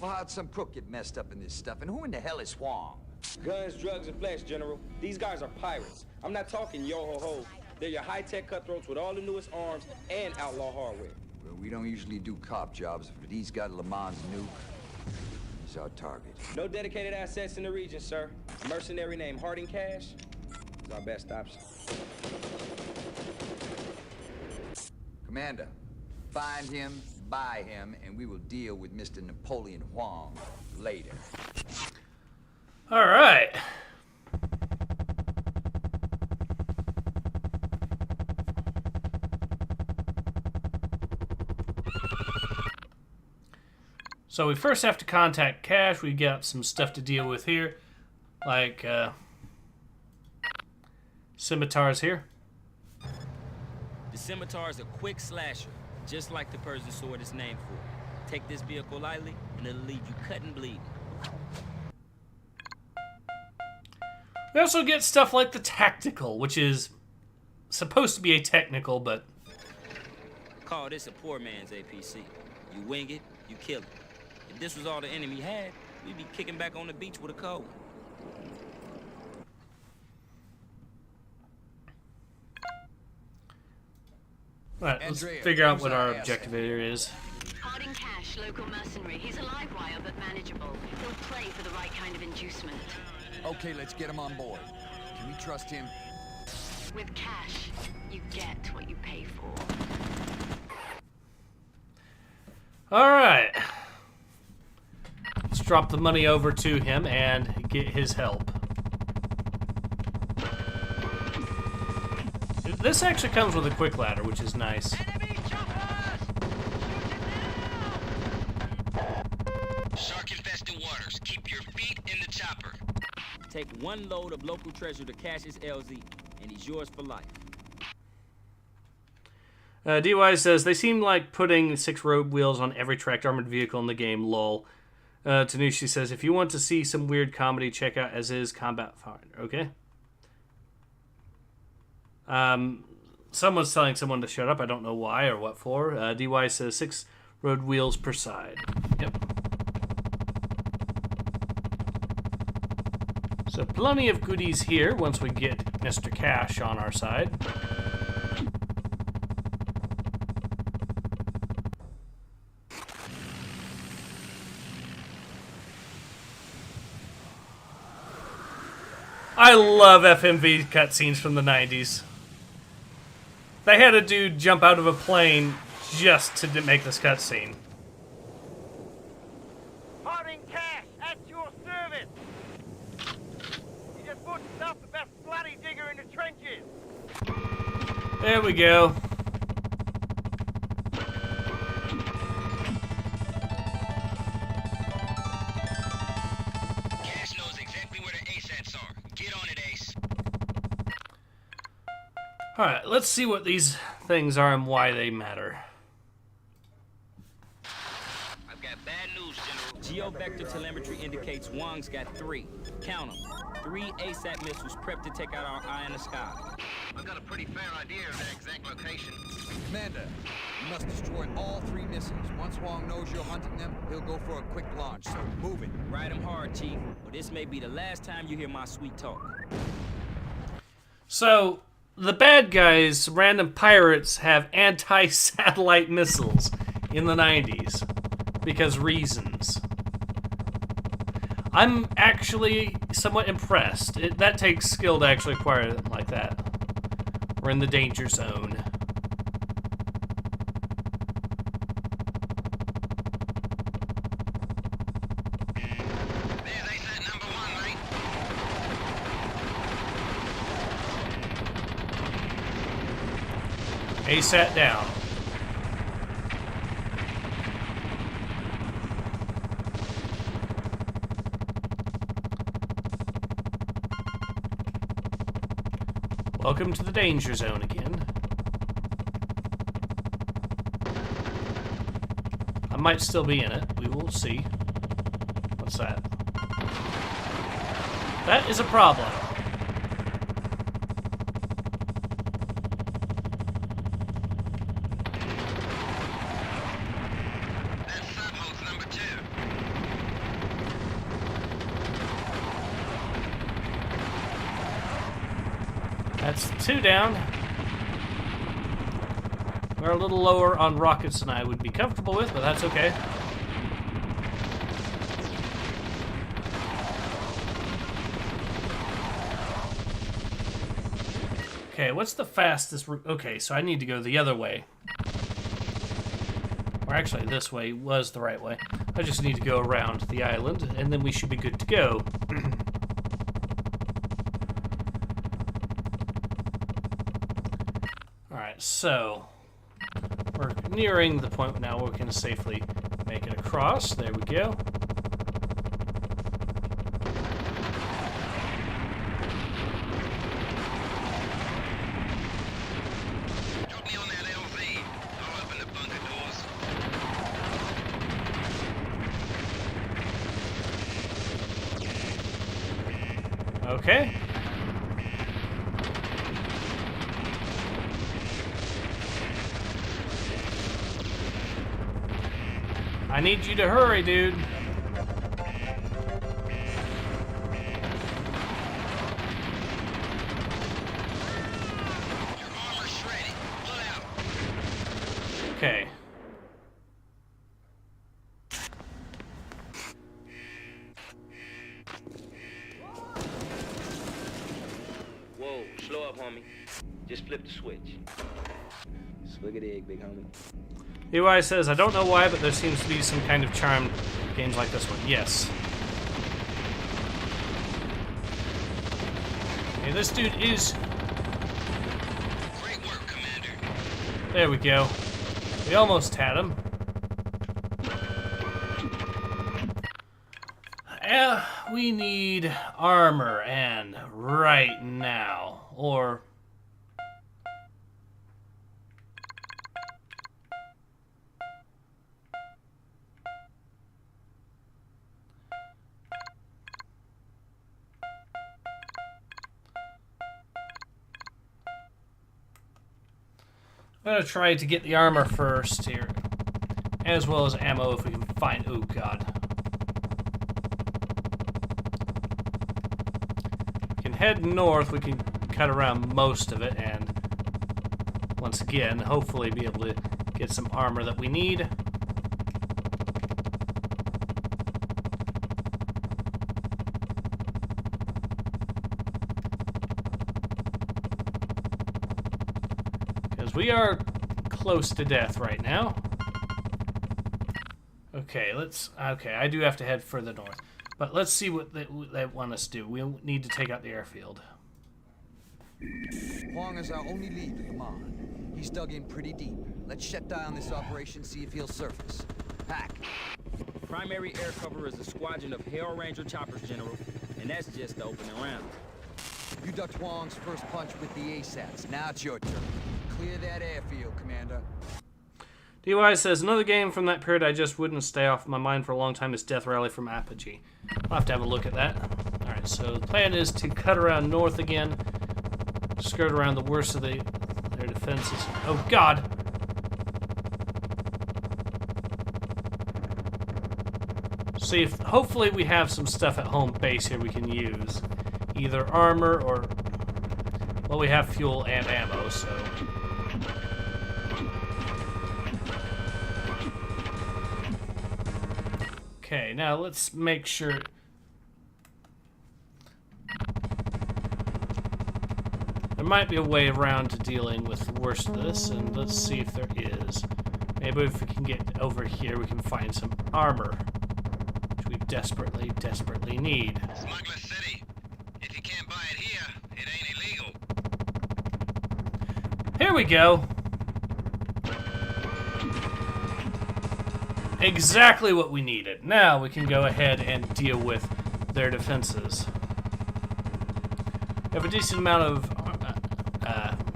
Well, how'd some crook get messed up in this stuff? And who in the hell is Huang? Guns, drugs, and flesh, General. These guys are pirates. I'm not talking yo-ho-ho. They're your high-tech cutthroats with all the newest arms and outlaw hardware. Well, we don't usually do cop jobs, but he's got Lamont's nuke. He's our target. No dedicated assets in the region, sir. A mercenary named Harding Cash is our best option. Commander, find him, buy him, and we will deal with Mr. Napoleon Huang later. All right. So we first have to contact Cash. We got some stuff to deal with here, like scimitars here. The scimitar is a quick slasher, just like the Persian sword is named for. Take this vehicle lightly, and it'll leave you cut and bleeding. We also get stuff like the tactical, which is supposed to be a technical, but... Call this a poor man's APC. You wing it, you kill it. If this was all the enemy had, we'd be kicking back on the beach with a cold. Alright, let's Andrea, figure out who's what our our asset? objective here is. Harding Cash, local mercenary. He's a live wire, but manageable. He'll play for the right kind of inducement. Okay, let's get him on board. Can we trust him? With Cash, you get what you pay for. Alright. Let's drop the money over to him and get his help. This actually comes with a quick ladder, which is nice. Enemy choppers! Shoot Take one load of local treasure to Cash's LZ, and he's yours for life. DY says, they seem like putting 6 road wheels on every tracked armored vehicle in the game, lol. Tanushi says, if you want to see some weird comedy, check out As Is Combat Finder. Okay. Someone's telling someone to shut up. I don't know why or what for. DY says 6 road wheels per side. Yep. So plenty of goodies here once we get Mr. Cash on our side. I love FMV cutscenes from the 90s. They had a dude jump out of a plane just to make this cutscene. Harding Cash, at your service! You just bought yourself the best bloody digger in the trenches! There we go. Cash knows exactly where the ASATs are. Get on it, Ace. Alright, let's see what these things are and why they matter. I've got bad news, General. Geo-vector telemetry indicates Wong's got 3. Count them. 3 ASAT missiles prepped to take out our eye in the sky. I've got a pretty fair idea of their exact location. Commander, you must destroy all 3 missiles. Once Wong knows you're hunting them, he'll go for a quick launch, so move it. Ride him hard, Chief, but this may be the last time you hear my sweet talk. So, the bad guys, random pirates, have anti-satellite missiles in the 90s. Because reasons. I'm actually somewhat impressed. That takes skill to actually acquire them like that. We're in the danger zone. There's ASAT number 1, mate. ASAT down. Welcome to the danger zone again. I might still be in it. We will see. What's that? That is a problem. That's subhost number 2. That's 2 down. We're a little lower on rockets than I would be comfortable with, but that's okay. Okay, what's the fastest route? Okay, so I need to go the other way. Or actually, this way was the right way. I just need to go around the island, and then we should be good to go. Alright, so we're nearing the point now where we can safely make it across. There we go. Drop me on that LV. I'll open the bunker doors. Okay. I need you to hurry, dude. Your armor's shredded. Pull out. Okay. Whoa, slow up, homie. Just flip the switch. Swig of the egg, big homie. UI says, I don't know why, but there seems to be some kind of charm in games like this one. Yes. Hey, this dude is... Great work, Commander. There we go. We almost had him. we need armor, and right now. Or... I'm going to try to get the armor first here, as well as ammo if we can find... Oh, God. We can head north, we can cut around most of it, and once again, hopefully be able to get some armor that we need. We are close to death right now. Okay, okay, I do have to head further north. But let's see what they want us to do. We need to take out the airfield. Huang is our only lead with Lamont. He's dug in pretty deep. Let's shut down this operation, see if he'll surface. Hack. Primary air cover is a squadron of Hell Ranger choppers, General. And that's just the opening round. You ducked Huang's first punch with the ASATs. Now it's your turn. Clear that airfield, Commander. DY says, another game from that period I just wouldn't stay off my mind for a long time is Death Rally from Apogee. I'll have to have a look at that. Alright, so the plan is to cut around north again, skirt around the worst of their defenses. Oh, God! See if, hopefully we have some stuff at home base here we can use. Either armor or, well, we have fuel and ammo, so... Okay, now let's make sure... There might be a way around to dealing with the worst of this, and let's see if there is. Maybe if we can get over here, we can find some armor, which we desperately, desperately need. Smuggler City. If you can't buy it here, it ain't illegal. Here we go. Exactly what we needed. Now we can go ahead and deal with their defenses. We have a decent amount of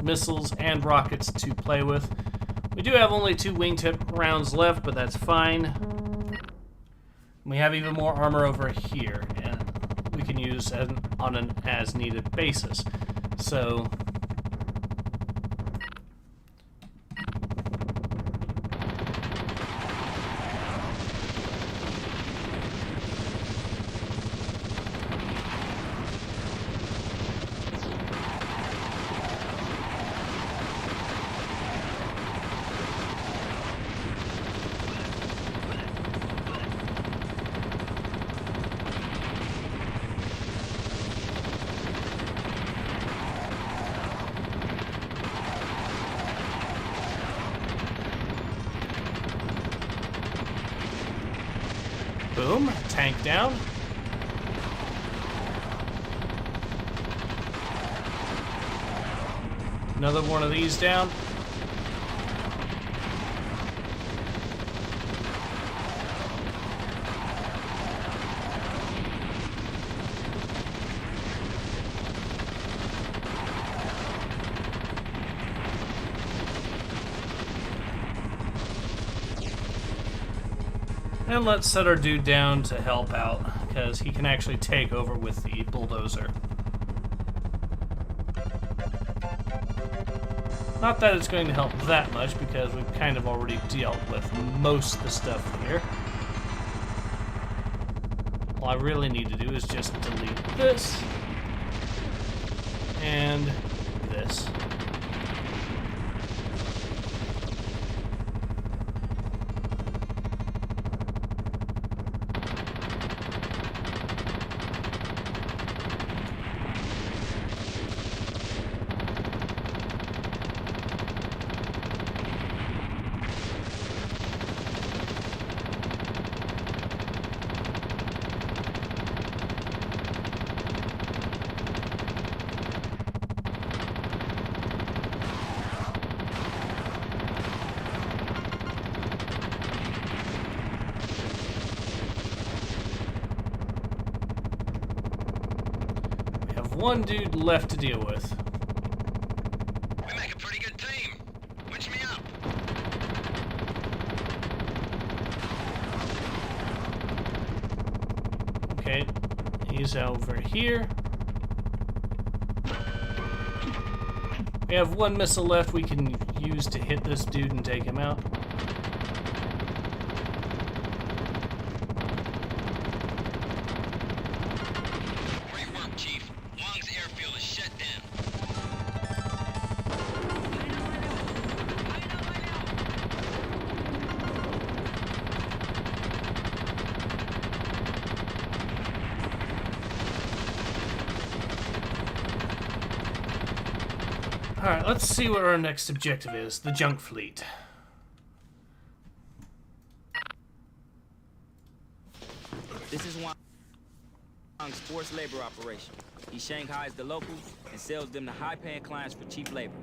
missiles and rockets to play with. We do have only 2 wingtip rounds left, but that's fine. We have even more armor over here, and we can use on an as-needed basis. So... Boom, tank down. Another one of these down. And let's set our dude down to help out, because he can actually take over with the bulldozer. Not that it's going to help that much, because we've kind of already dealt with most of the stuff here. All I really need to do is just delete this, and this. have one dude left to deal with. We make a pretty good team. Winch me up. Okay, he's over here. We have one missile left we can use to hit this dude and take him out. Great work, Chief. Wong's airfield is shut down. Alright, let's see what our next objective is. The junk fleet. This is Wong's forced labor operation. He shanghais the locals and sells them to high-paying clients for cheap labor.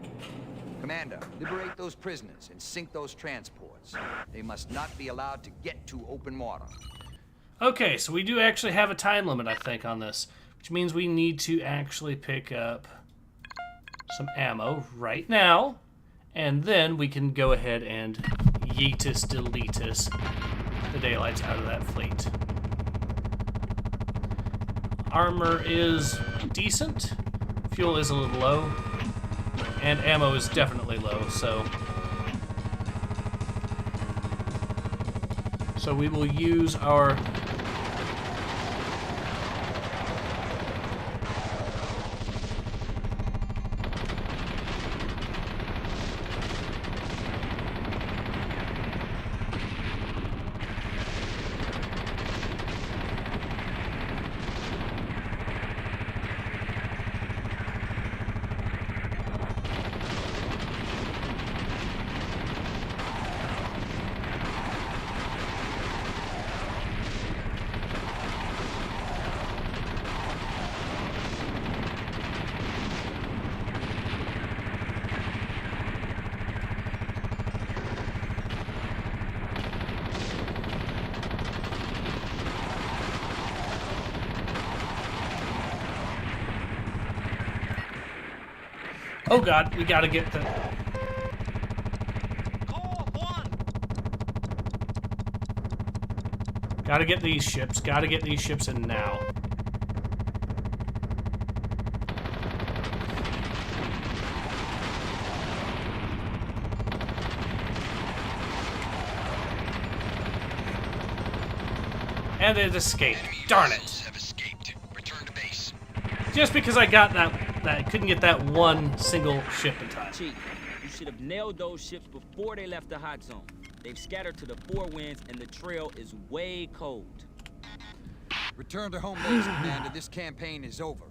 Commander, liberate those prisoners and sink those transports. They must not be allowed to get to open water. Okay, so we do actually have a time limit, I think, on this. Which means we need to actually pick up some ammo right now. And then we can go ahead and yeetus deletus the daylights out of that fleet. Armor is decent. Fuel is a little low. And ammo is definitely low, so we will use our oh god, we gotta get the... Gotta get these ships in now. And it escaped. Darn it. Have escaped. Return to base. Just because I got that I couldn't get that one single ship in time. Chief, you should have nailed those ships before they left the hot zone. They've scattered to the four winds and the trail is way cold. Return to home base, Commander. This campaign is over.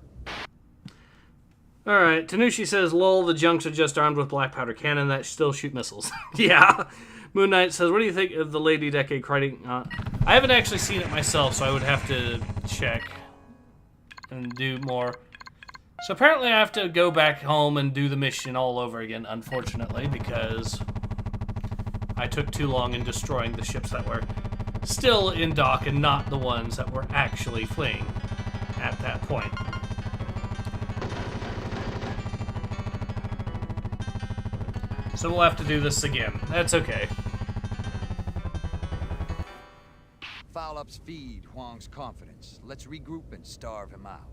Alright, Tanushi says, lol, the junks are just armed with black powder cannon that still shoot missiles. Yeah. Moon Knight says, what do you think of the Lady Decade writing? I haven't actually seen it myself, so I would have to check and do more. So apparently I have to go back home and do the mission all over again, unfortunately, because I took too long in destroying the ships that were still in dock and not the ones that were actually fleeing at that point. So we'll have to do this again. That's okay. Foul-ups feed Huang's confidence. Let's regroup and starve him out.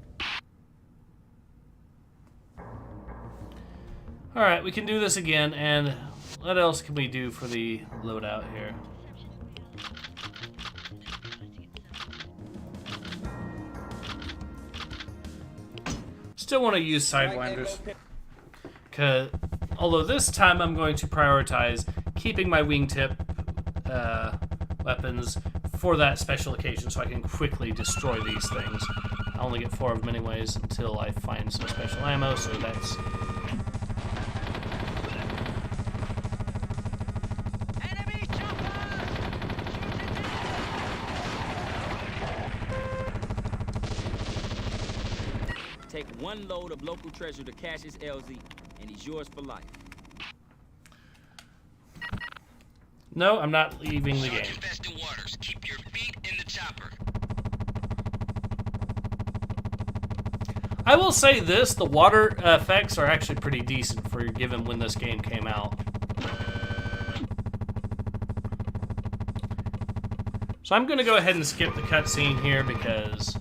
Alright, we can do this again, and what else can we do for the loadout here? Still want to use Sidewinders. Although this time I'm going to prioritize keeping my wingtip weapons for that special occasion so I can quickly destroy these things. I only get 4 of them anyways until I find some special ammo, so that's... Take one load of local treasure to Cash's LZ, and he's yours for life. No, I'm not leaving the game. Infested waters. Keep your feet in the chopper. I will say this, the water effects are actually pretty decent for given when this game came out. So I'm going to go ahead and skip the cutscene here because...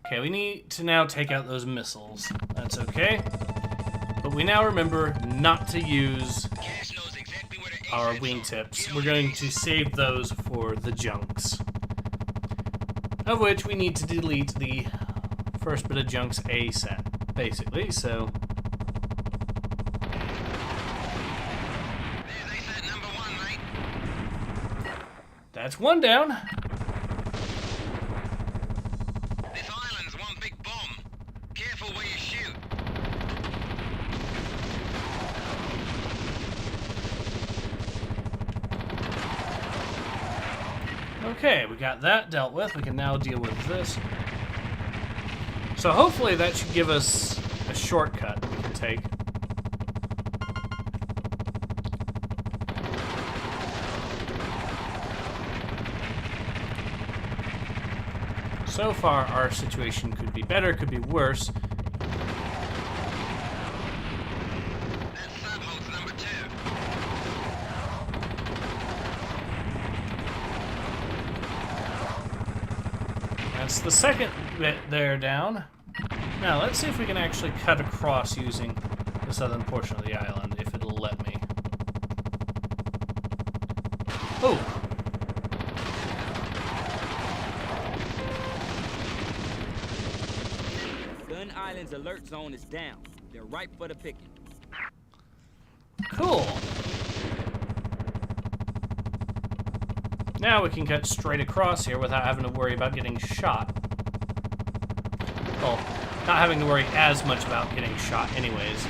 Okay, we need to now take out those missiles. That's okay. But we now remember not to use our wingtips. We're going to save those for the junks. Of which we need to delete the first bit of junks ASAP, basically, so... That's one down. This island's one big bomb. Careful where you shoot. Okay, we got that dealt with. We can now deal with this. So hopefully that should give us a shortcut we can take. So far, our situation could be better, could be worse. That's the second bit there down. Now, let's see if we can actually cut across using the southern portion of the island, if it'll let me. Oh! Gun Island's alert zone is down. They're ripe for the picking. Cool. Now we can cut straight across here without having to worry about getting shot. Well, not having to worry as much about getting shot anyways.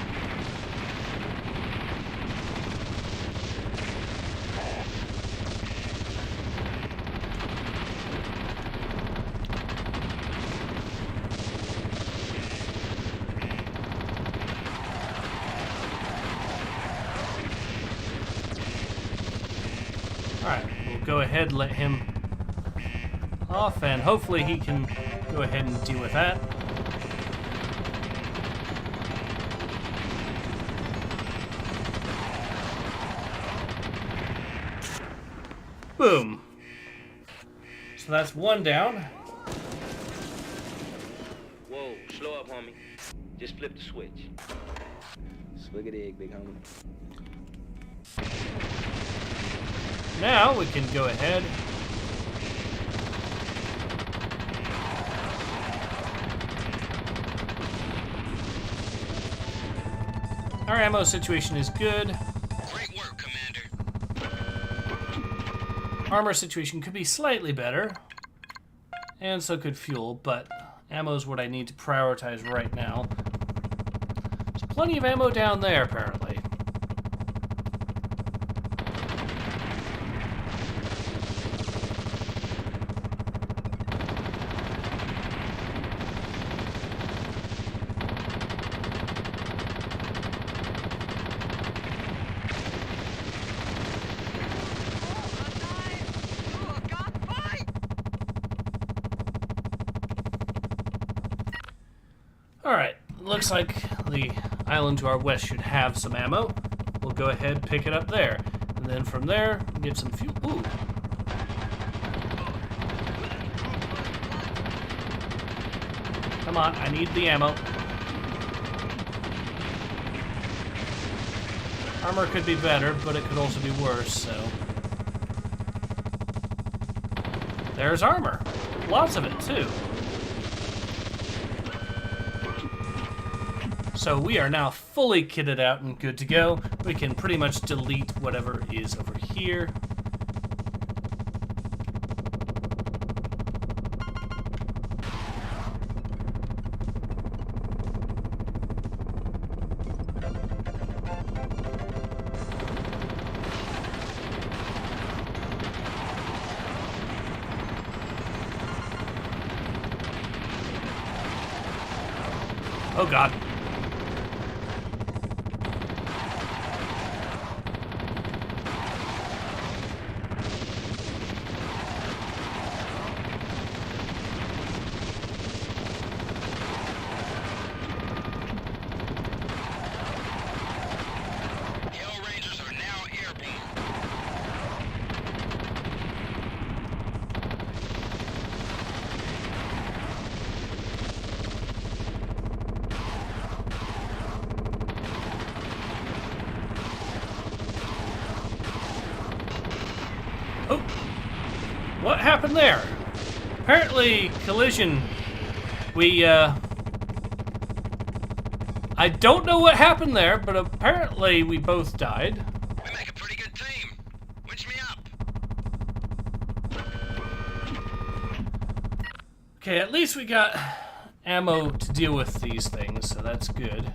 Alright, we'll go ahead, let him off, and hopefully he can go ahead and deal with that. Boom. So that's one down. Whoa, slow up, homie. Just flip the switch. Swig of the egg, big homie. Now we can go ahead. Our ammo situation is good. Great work, Commander. Armor situation could be slightly better. And so could fuel, but ammo is what I need to prioritize right now. There's plenty of ammo down there, apparently. Alright, looks like the island to our west should have some ammo. We'll go ahead and pick it up there. And then from there, get some fuel. Ooh. Come on, I need the ammo. Armor could be better, but it could also be worse, so... There's armor. Lots of it, too. So we are now fully kitted out and good to go. We can pretty much delete whatever is over here. Oh God. Oh! What happened there? Apparently, collision. I don't know what happened there, but apparently we both died. We make a pretty good team. Winch me up. Okay, at least we got ammo to deal with these things, so that's good.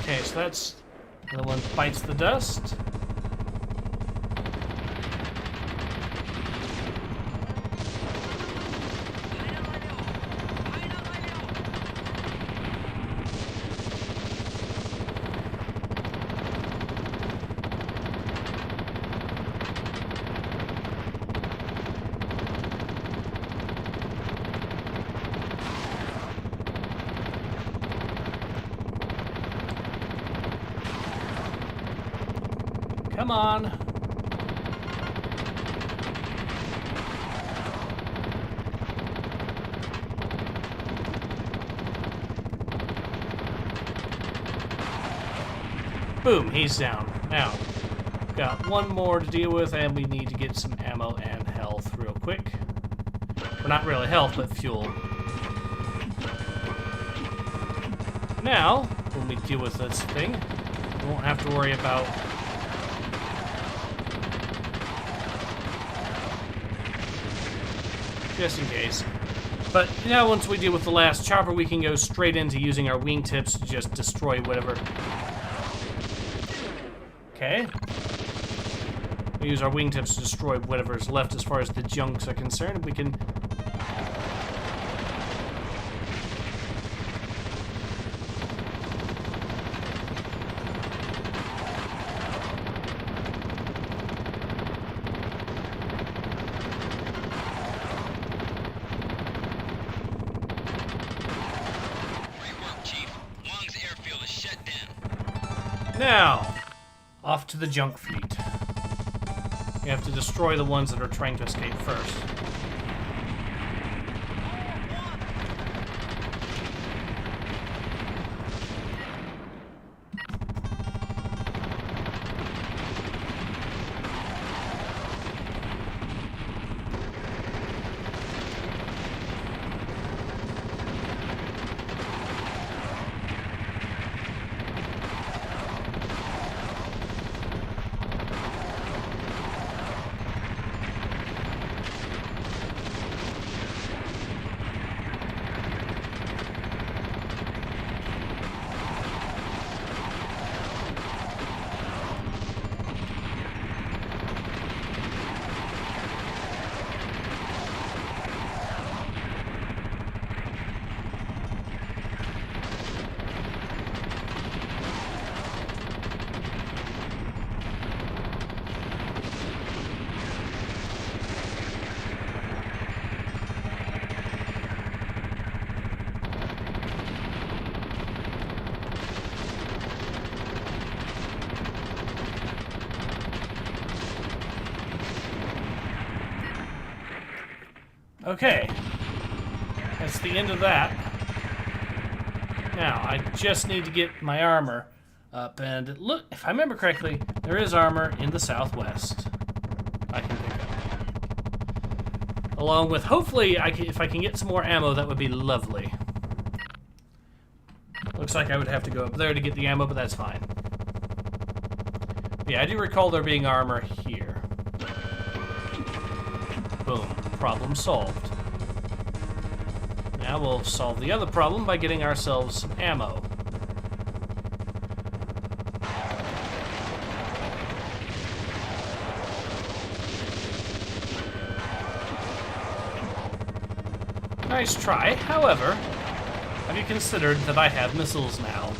Okay, so that's the one that bites the dust. Come on. Boom, he's down. Now, got one more to deal with, and we need to get some ammo and health real quick. Well, not really health, but fuel. Now, when we deal with this thing, we won't have to worry about just in case. But now once we deal with the last chopper, we can go straight into using our wingtips to just destroy whatever. Okay. We use our wingtips to destroy whatever's left as far as the junks are concerned. We can... Now, off to the junk fleet. We have to destroy the ones that are trying to escape first. Okay, that's the end of that. Now, I just need to get my armor up, and look, if I remember correctly, there is armor in the southwest I can pick up. Along with, hopefully, if I can get some more ammo, that would be lovely. Looks like I would have to go up there to get the ammo, but that's fine. Yeah, I do recall there being armor here. Boom. Problem solved. Now we'll solve the other problem by getting ourselves some ammo. Nice try. However, Have you considered that I have missiles now?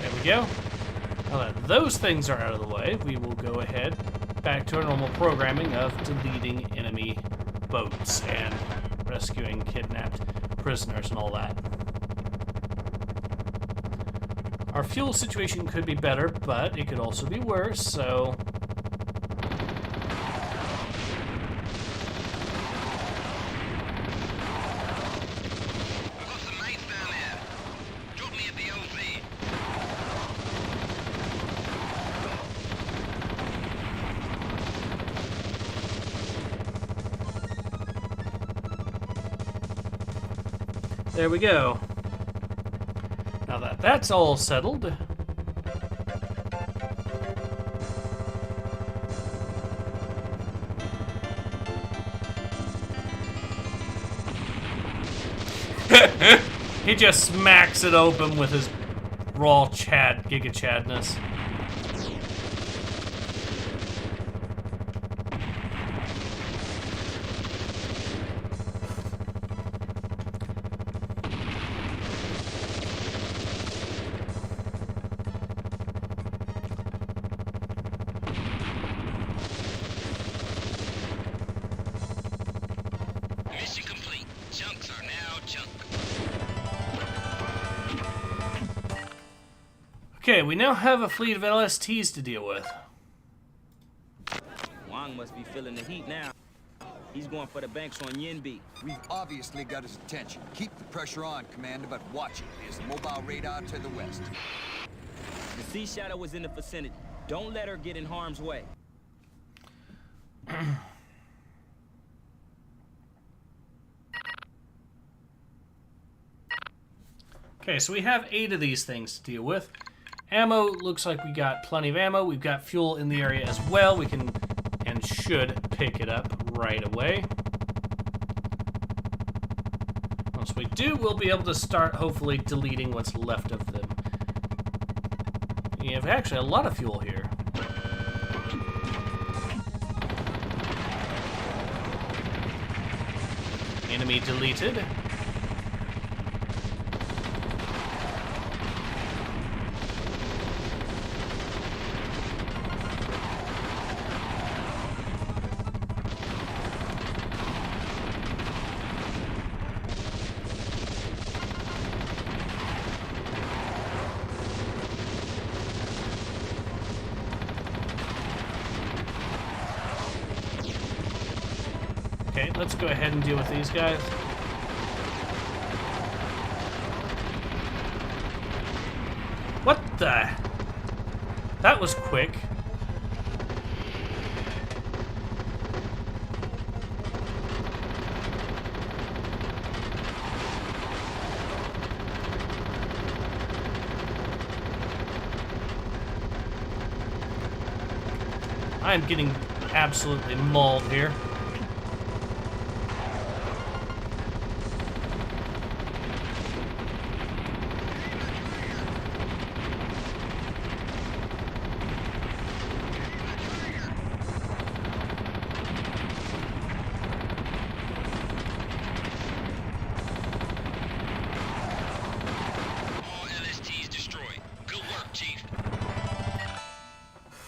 There we go. Now that those things are out of the way, we will go ahead back to our normal programming of deleting enemy boats and rescuing kidnapped prisoners and all that. Our fuel situation could be better, but it could also be worse, so... There we go. Now that that's all settled, he just smacks it open with his raw Giga Chadness. Okay, we now have a fleet of LSTs to deal with. Wang must be feeling the heat now. He's going for the banks on Yinbi. We've obviously got his attention. Keep the pressure on, Commander, but watch it. There's mobile radar to the west. The Sea Shadow is in the vicinity. Don't let her get in harm's way. Okay, so we have 8 of these things to deal with. Ammo, looks like we got plenty of ammo. We've got fuel in the area as well. We can and should pick it up right away. Once we do, we'll be able to start hopefully deleting what's left of them. We have actually a lot of fuel here. Enemy deleted. Okay, let's go ahead and deal with these guys. What the? That was quick. I'm getting absolutely mauled here.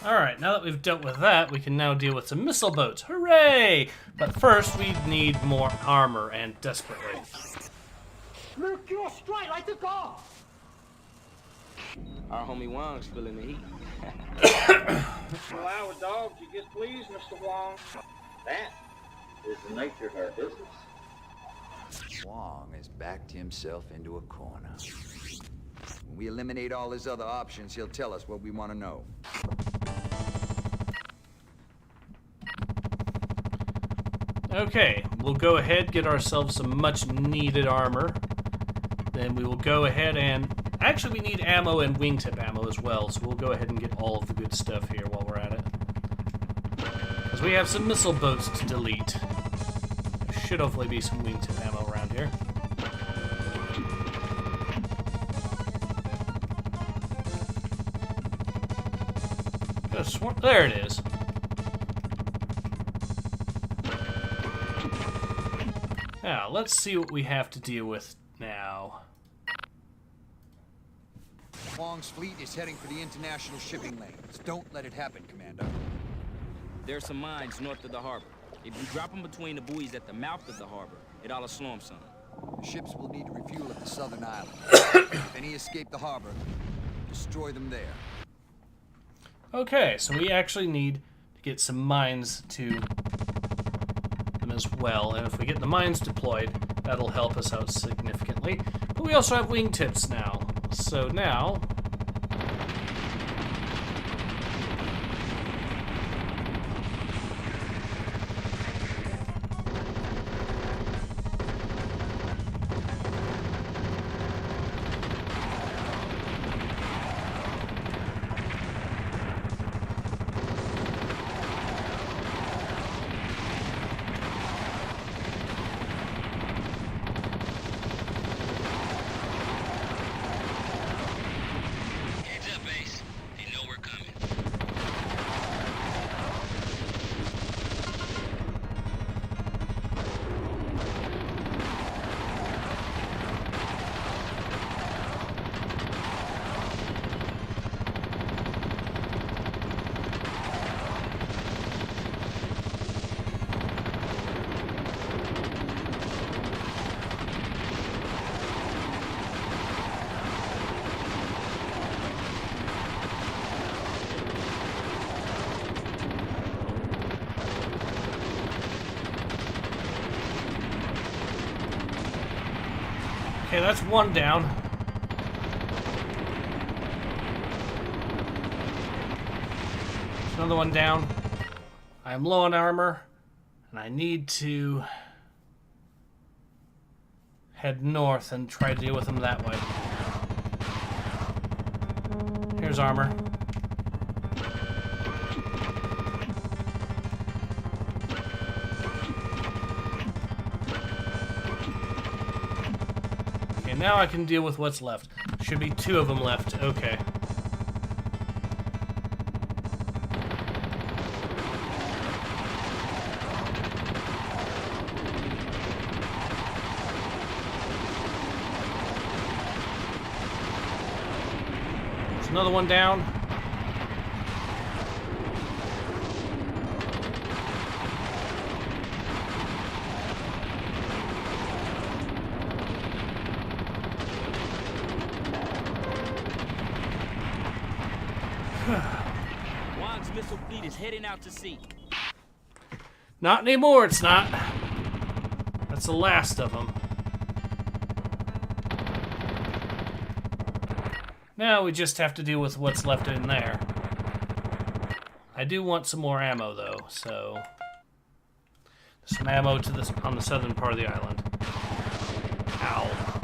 Alright, now that we've dealt with that, we can now deal with some missile boats. Hooray! But first, we need more armor, and desperately. Mercure strike like the car! Our homie Wang's feeling the heat. Well, our dogs, you get pleased, Mr. Wong. That is the nature of our business. Wong has backed himself into a corner. When we eliminate all his other options, he'll tell us what we want to know. Okay, we'll go ahead, get ourselves some much needed armor. Then we will go ahead and... Actually, we need ammo and wingtip ammo as well, so we'll go ahead and get all of the good stuff here while we're at it. Because we have some missile boats to delete. There should hopefully be some wingtip ammo around here. There it is. Now, let's see what we have to deal with now. Huang's fleet is heading for the international shipping lanes. Don't let it happen, Commander. There's some mines north of the harbor. If you drop them between the buoys at the mouth of the harbor, it ought to slow them some. The ships will need to refuel at the southern island. If any escape the harbor, destroy them there. Okay, so we actually need to get some mines to them as well, and if we get the mines deployed, that'll help us out significantly. But we also have wingtips now, so now... Okay, that's one down. There's another one down. I'm low on armor, and I need to head north and try to deal with them that way. Here's armor. Now I can deal with what's left. Should be 2 of them left. Okay. There's another one down. Wang's missile fleet is heading out to sea. Not anymore, it's not. That's the last of them. Now we just have to deal with what's left in there. I do want some more ammo, though, so... some ammo to this on the southern part of the island. Ow.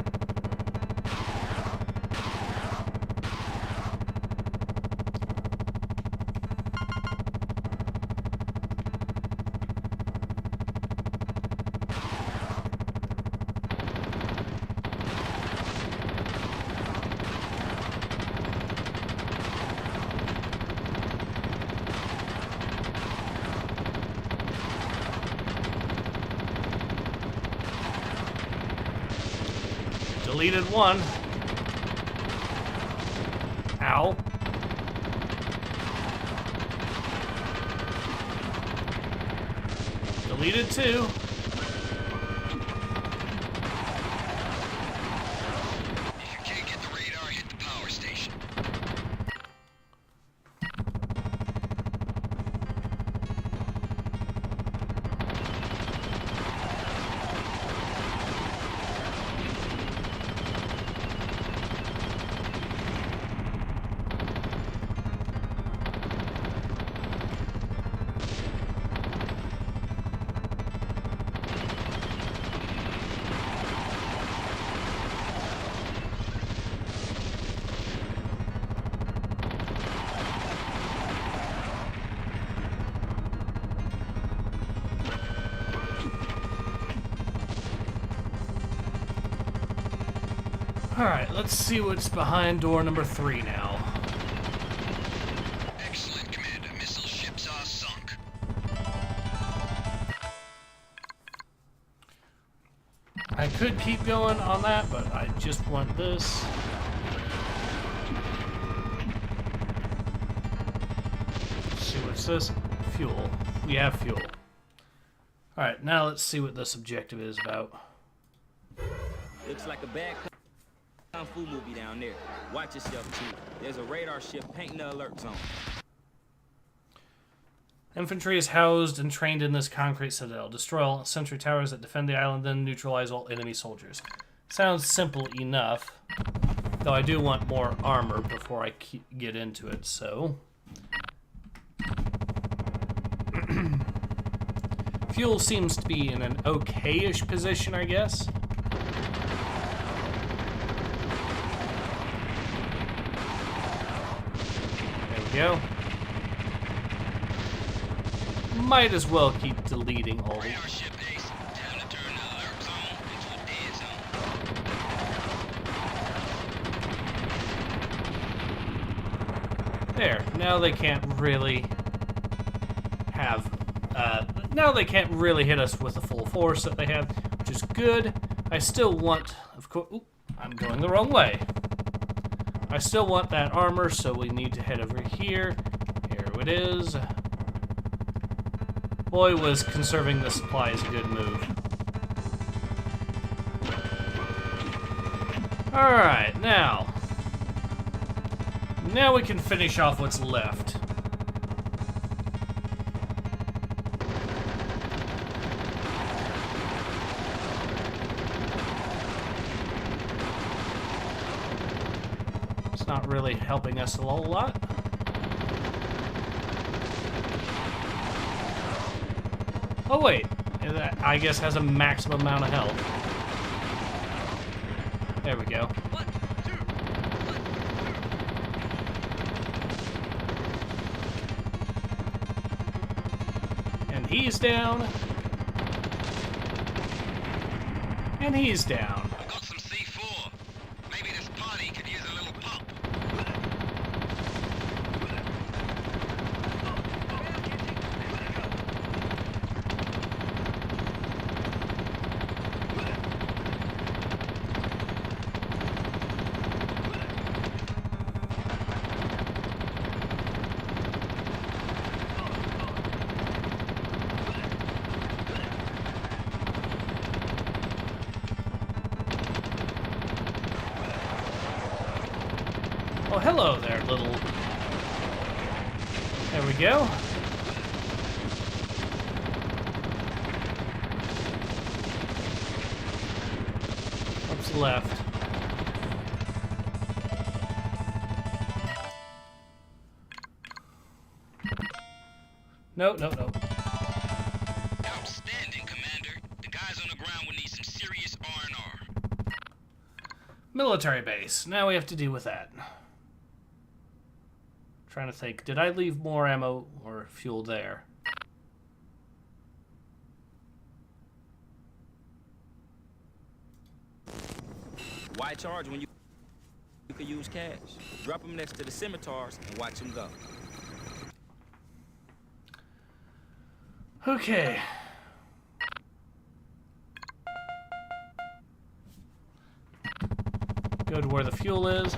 Deleted one. Ow. Deleted 2. Alright, let's see what's behind door number 3 now. Excellent, Commander. Missile ships are sunk. I could keep going on that, but I just want this. Let's see, what's this? Fuel. We have fuel. Alright, now let's see what this objective is about. Looks like a bad kung fu movie down there. Watch yourself, Chief. There's a radar ship painting the alert zone. Infantry is housed and trained in this concrete citadel. Destroy all sentry towers that defend the island, then neutralize all enemy soldiers. Sounds simple enough, though I do want more armor before I get into it, so... Fuel seems to be in an okay-ish position, I guess. There we go. Might as well keep deleting all the... There, now they can't really have... now they can't really hit us with the full force that they have, which is good. I still want... Of course... Oop, I'm going the wrong way. I still want that armor, so we need to head over here. Here it is. Boy, was conserving the supplies a good move. Alright, now we can finish off what's left. It's not really helping us a whole lot. Oh wait, that I guess has a maximum amount of health. There we go. And he's down. And he's down. I've got some C4. Maybe this party could use a little pop. Oh, hello there, little... There we go. What's left? No. Outstanding, Commander. The guys on the ground will need some serious R&R. Military base. Now we have to deal with that. Trying to think, did I leave more ammo or fuel there? Why charge when you could use cash? Drop them next to the scimitars and watch them go. Okay. Go to where the fuel is.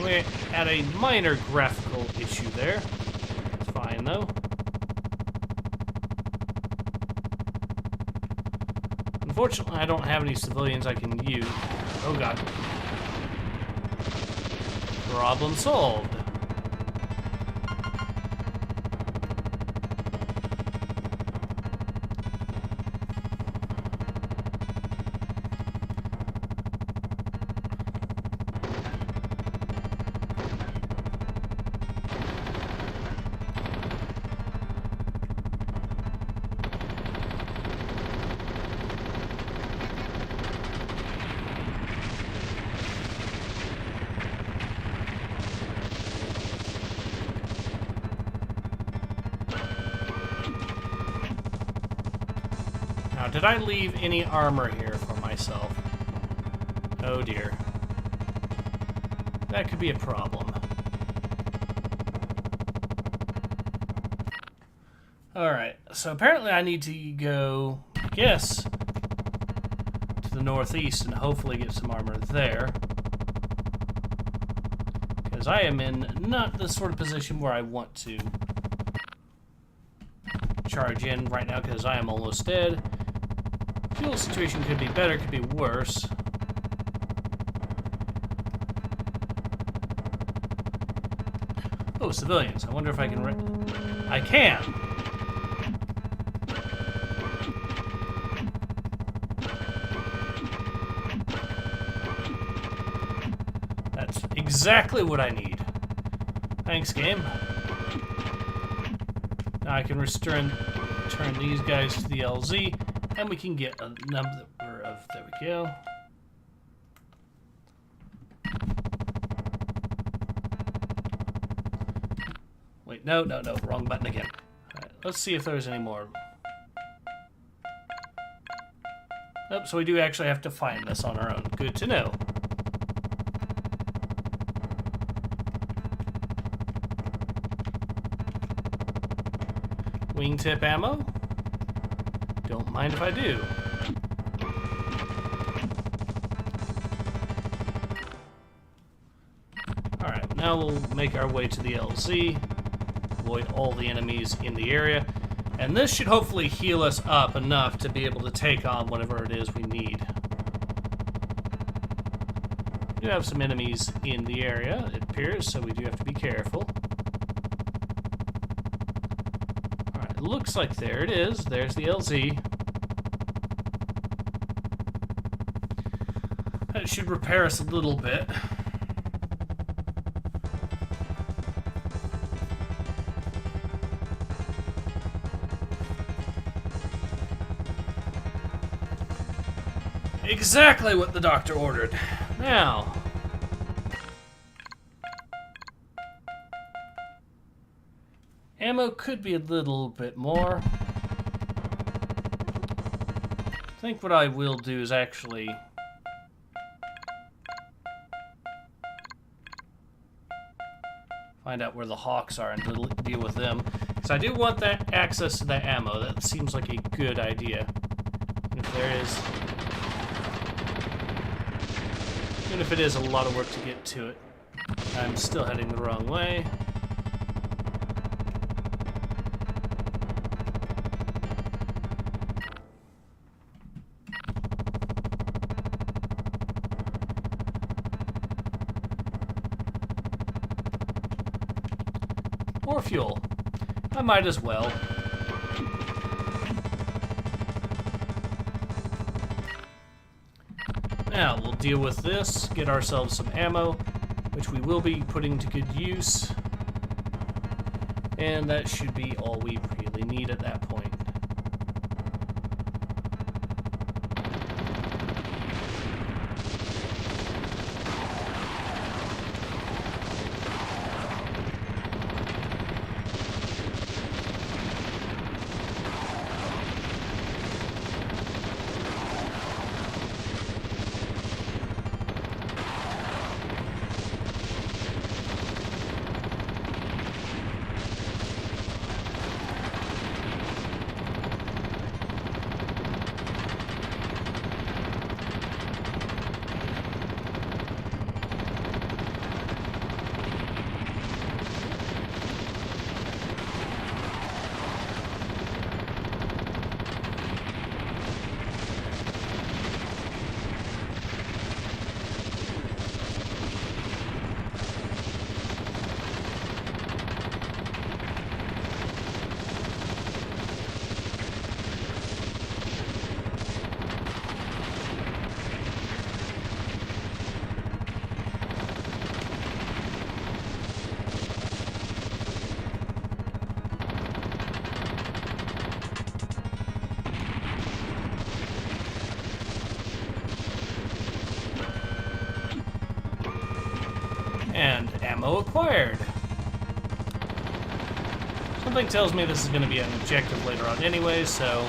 We had a minor graphical issue there. It's fine though. Unfortunately, I don't have any civilians I can use. Oh god. Problem solved. Now, did I leave any armor here for myself? Oh dear. That could be a problem. Alright, so apparently I need to go, I guess, to the northeast and hopefully get some armor there. Because I am in not the sort of position where I want to charge in right now because I am almost dead. Fuel situation could be better, could be worse. Oh, civilians. I wonder if I can... I can! That's exactly what I need. Thanks, game. Now I can turn these guys to the LZ, and we can get a number of... There we go. Wait, no, wrong button again. Alright, let's see if there's any more. Nope, so we do actually have to find this on our own. Good to know. Wingtip ammo? Don't mind if I do. Alright, now we'll make our way to the LZ. Avoid all the enemies in the area. And this should hopefully heal us up enough to be able to take on whatever it is we need. We do have some enemies in the area, it appears, so we do have to be careful. Alright, looks like there it is. There's the LZ. That should repair us a little bit. Exactly what the doctor ordered. Now, ammo could be a little bit more. I think what I will do is actually find out where the hawks are and deal with them. Because I do want that access to that ammo. That seems like a good idea. And if there is... Even if it is a lot of work to get to it, I'm still heading the wrong way. More fuel. I might as well. Now, we'll deal with this, get ourselves some ammo, which we will be putting to good use. And that should be all we really need at that point. And ammo acquired. Something tells me this is going to be an objective later on anyway, so...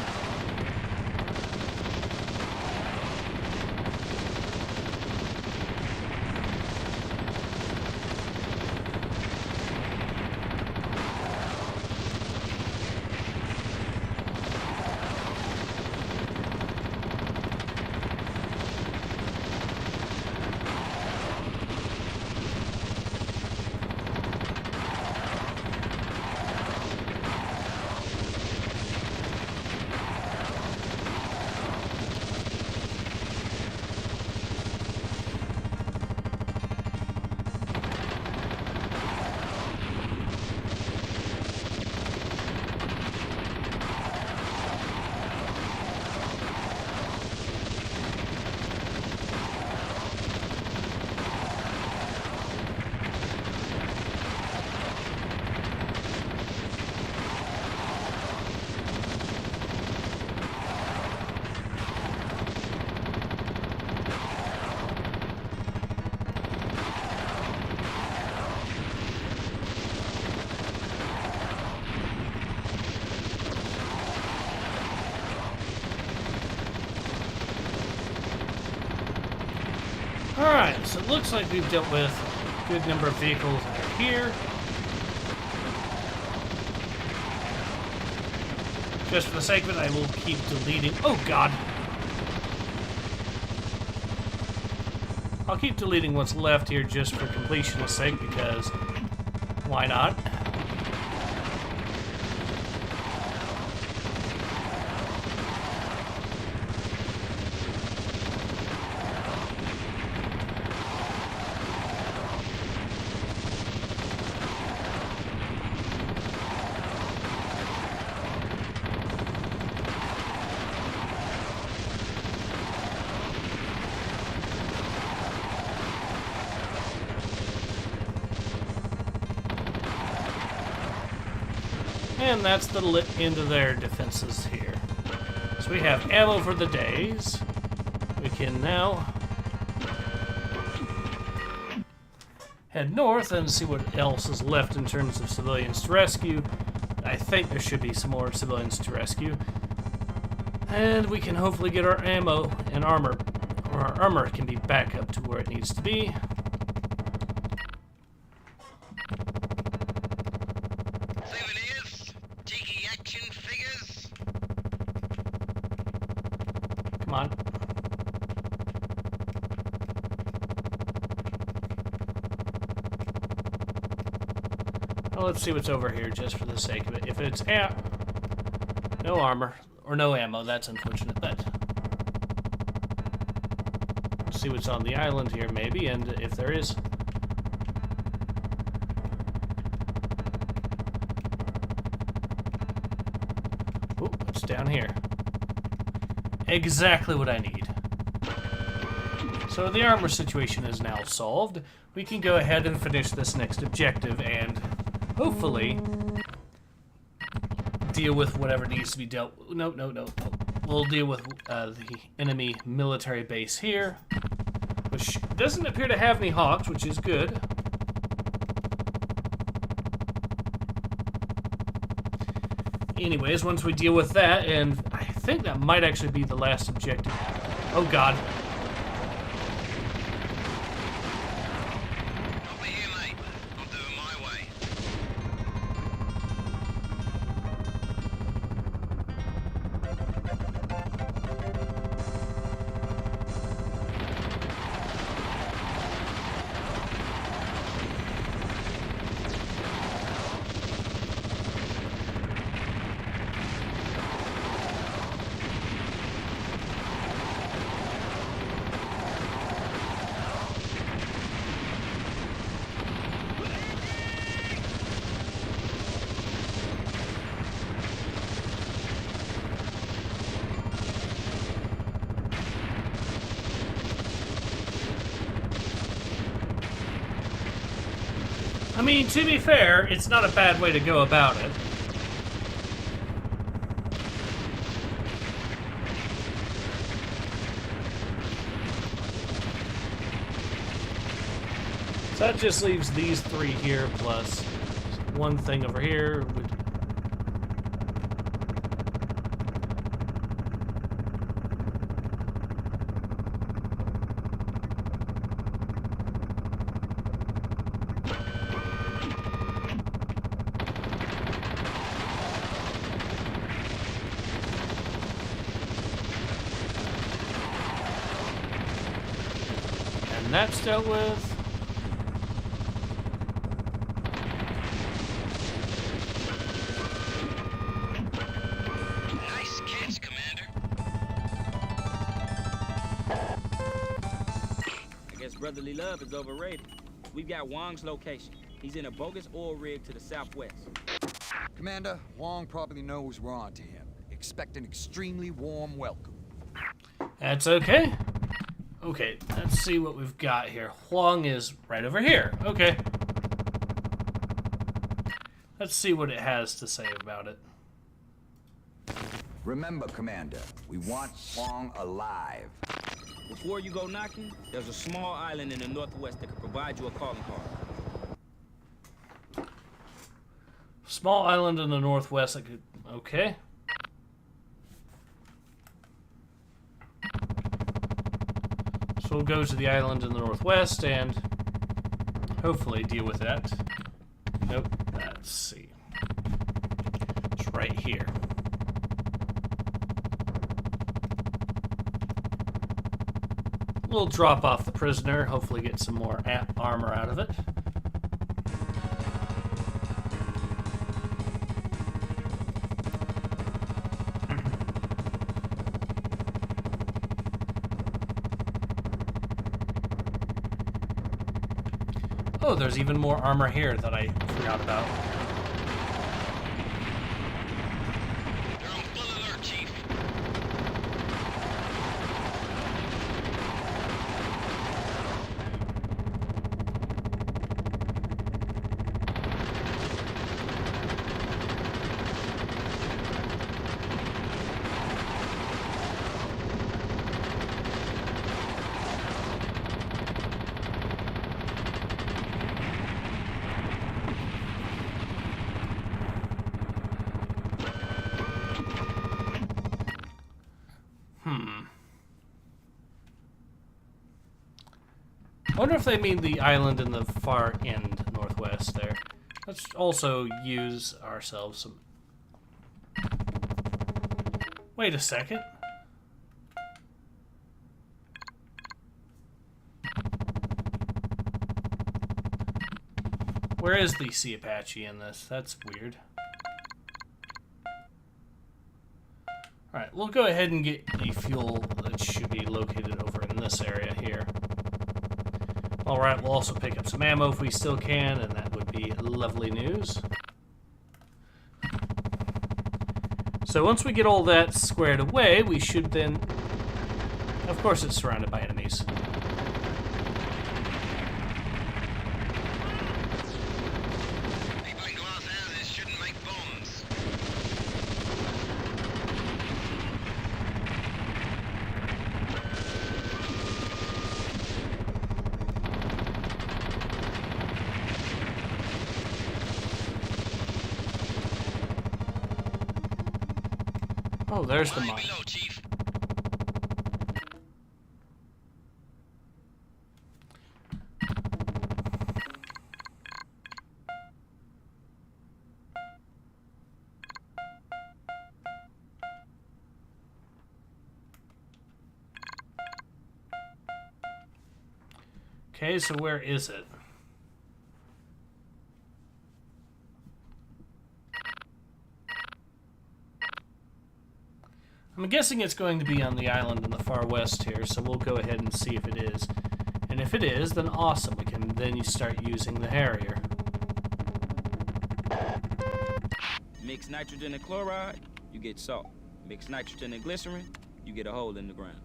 Alright, so it looks like we've dealt with a good number of vehicles that are here. Just for the sake of it, I will keep deleting... Oh, God! I'll keep deleting what's left here just for completion's sake, because why not? And that's the end of their defenses here. So we have ammo for the days. We can now head north and see what else is left in terms of civilians to rescue. I think there should be some more civilians to rescue. And we can hopefully get our ammo and armor, or our armor can be back up to where it needs to be. Come on. Well, let's see what's over here just for the sake of it. If it's no armor or no ammo, that's unfortunate. But let's see what's on the island here, maybe, and if there is. Ooh, what's down here? Exactly what I need. So the armor situation is now solved. We can go ahead and finish this next objective and hopefully deal with whatever needs to be dealt with. No. We'll deal with the enemy military base here, which doesn't appear to have any hawks, which is good. Anyways, once we deal with that, and I think that might actually be the last objective. Oh, God. Over here, mate. I'll do it my way. I mean, to be fair, it's not a bad way to go about it. So that just leaves these three here, plus one thing over here. And that's dealt with. Nice catch, Commander. I guess brotherly love is overrated. We've got Wong's location. He's in a bogus oil rig to the southwest. Commander, Wong probably knows we're on to him. Expect an extremely warm welcome. That's okay. Okay, let's see what we've got here. Huang is right over here. Okay. Let's see what it has to say about it. Remember, Commander, we want Wong alive. Before you go knocking, there's a small island in the northwest that could provide you a calling card. Small island in the northwest that could... Okay. So we'll go to the island in the northwest and hopefully deal with that. Nope, let's see. It's right here. We'll drop off the prisoner, hopefully get some more armor out of it. Oh, there's even more armor here that I forgot about. They're on full alert, Chief. I wonder if they mean the island in the far end northwest there. Let's also use ourselves some... Wait a second. Where is the Sea Apache in this? That's weird. Alright, we'll go ahead and get the fuel that should be located over in this area here. Alright, we'll also pick up some ammo if we still can, and that would be lovely news. So once we get all that squared away, we should then... Of course it's surrounded by enemies. People in glass houses shouldn't make bombs. Oh, there's the mine. Below, Chief. Okay, so where is it? I'm guessing it's going to be on the island in the far west here, so we'll go ahead and see if it is. And if it is, then awesome. We can then start using the Harrier. Mix nitrogen and chloride, you get salt. Mix nitrogen and glycerin, you get a hole in the ground.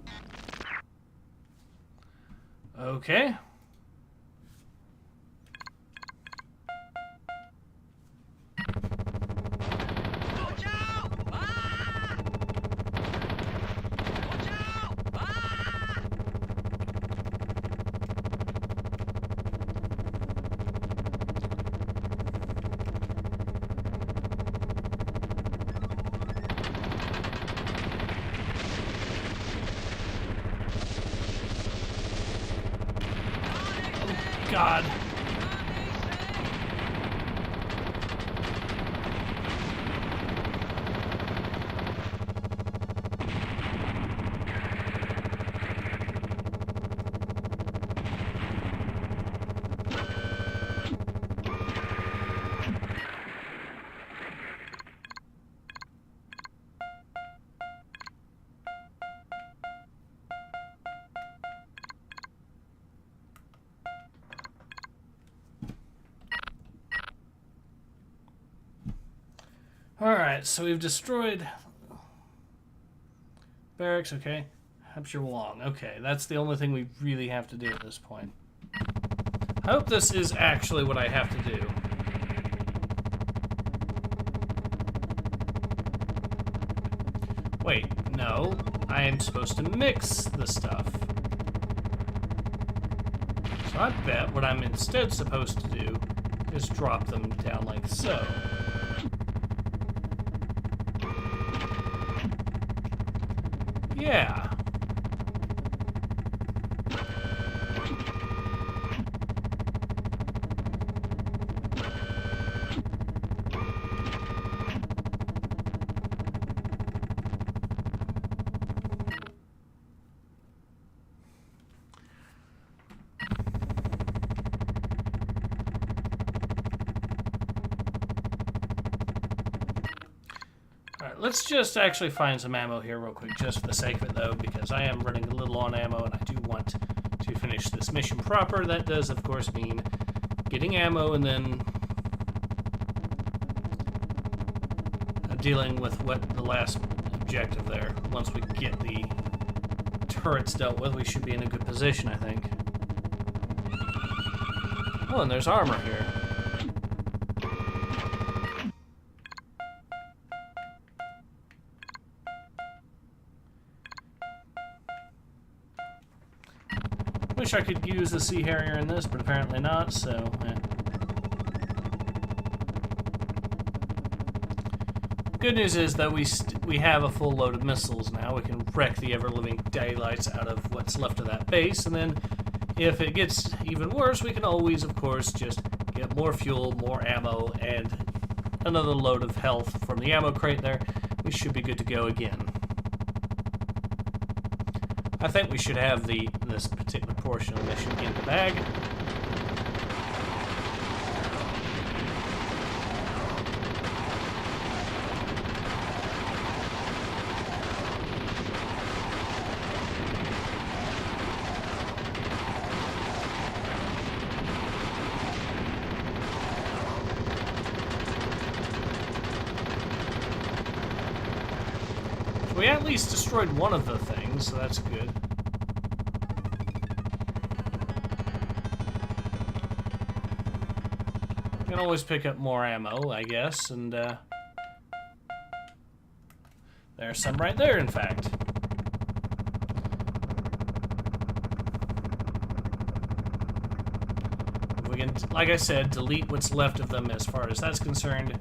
Okay. God. Alright, so we've destroyed barracks, okay. Hampshire Wong, okay, that's the only thing we really have to do at this point. I hope this is actually what I have to do. Wait, no, I am supposed to mix the stuff. So I bet what I'm instead supposed to do is drop them down like so. Yeah. let's just actually find some ammo here real quick, just for the sake of it, though, because I am running a little on ammo, and I do want to finish this mission proper. That does, of course, mean getting ammo and then dealing with what the last objective there. Once we get the turrets dealt with, we should be in a good position, I think. Oh, and there's armor here. Wish I could use the Sea Harrier in this, but apparently not, so... Good news is that we have a full load of missiles now. We can wreck the ever-living daylights out of what's left of that base, and then if it gets even worse, we can always, of course, just get more fuel, more ammo, and another load of health from the ammo crate there. We should be good to go again. I think we should have this particular portion of the mission in the bag. We at least destroyed one of the things, so that's good. We can always pick up more ammo, I guess, and there's some right there, in fact. We can, like I said, delete what's left of them as far as that's concerned.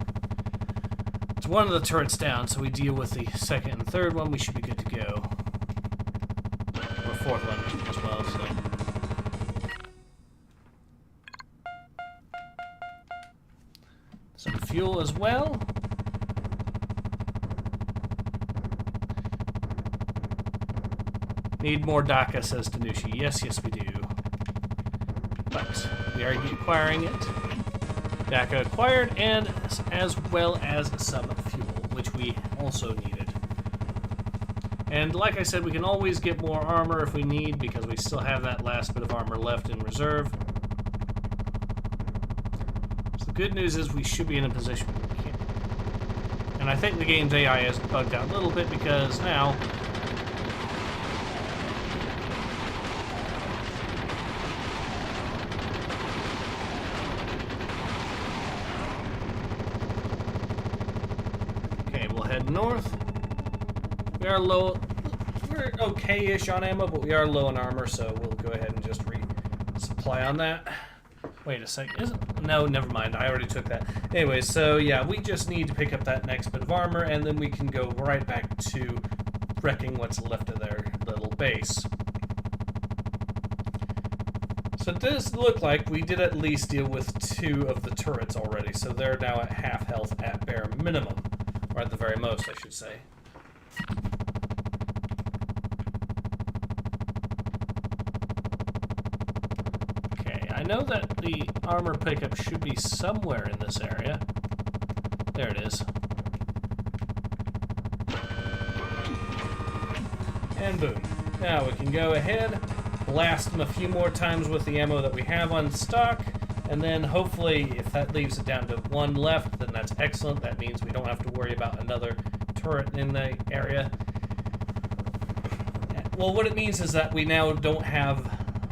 It's one of the turrets down, so we deal with the second and third one. We should be good to go. Or fourth one as well, so. Some fuel as well. Need more DACA, says Tanushi. Yes, yes we do. But we are acquiring it. DACA acquired, and as well as some fuel, which we also needed. And like I said, we can always get more armor if we need, because we still have that last bit of armor left in reserve. So the good news is we should be in a position where we can. And I think the game's AI has bugged out a little bit, because now... north. We are low. We're okay-ish on ammo, but we are low on armor, so we'll go ahead and just resupply on that. Wait a sec. No, never mind. I already took that. Anyway, so yeah, we just need to pick up that next bit of armor, and then we can go right back to wrecking what's left of their little base. So it does look like we did at least deal with 2 of the turrets already, so they're now at half health at bare minimum. Or at the very most, I should say. Okay, I know that the armor pickup should be somewhere in this area. There it is. And boom. Now we can go ahead, blast them a few more times with the ammo that we have on stock. And then hopefully, if that leaves it down to 1 left, then that's excellent. That means we don't have to worry about another turret in the area. Well, what it means is that we now don't have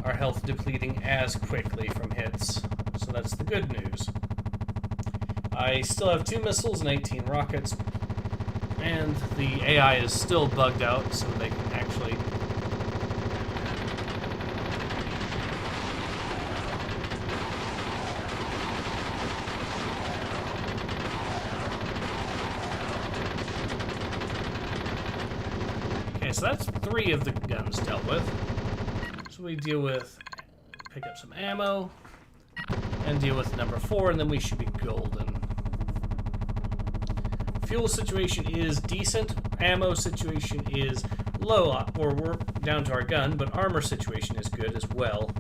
our health depleting as quickly from hits. So that's the good news. I still have 2 missiles and 18 rockets. And the AI is still bugged out, so they can actually... So that's 3 of the guns dealt with. So we deal with, pick up some ammo, and deal with number 4, and then we should be golden. Fuel situation is decent. Ammo situation is low, or we're down to our gun, but armor situation is good as well.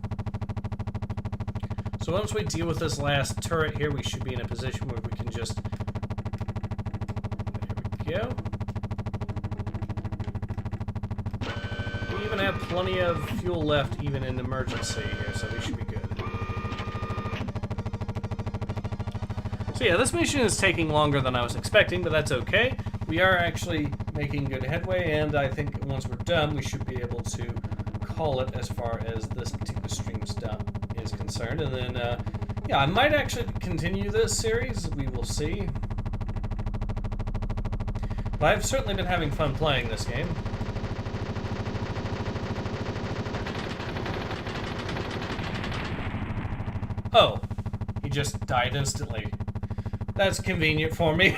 So once we deal with this last turret here, we should be in a position where we can just... There we go. We even have plenty of fuel left, even in emergency here, so we should be good. So yeah, this mission is taking longer than I was expecting, but that's okay. We are actually making good headway, and I think once we're done, we should be able to call it as far as this particular stream's done is concerned. And then, yeah, I might actually continue this series. We will see. But I've certainly been having fun playing this game. Oh, he just died instantly. That's convenient for me.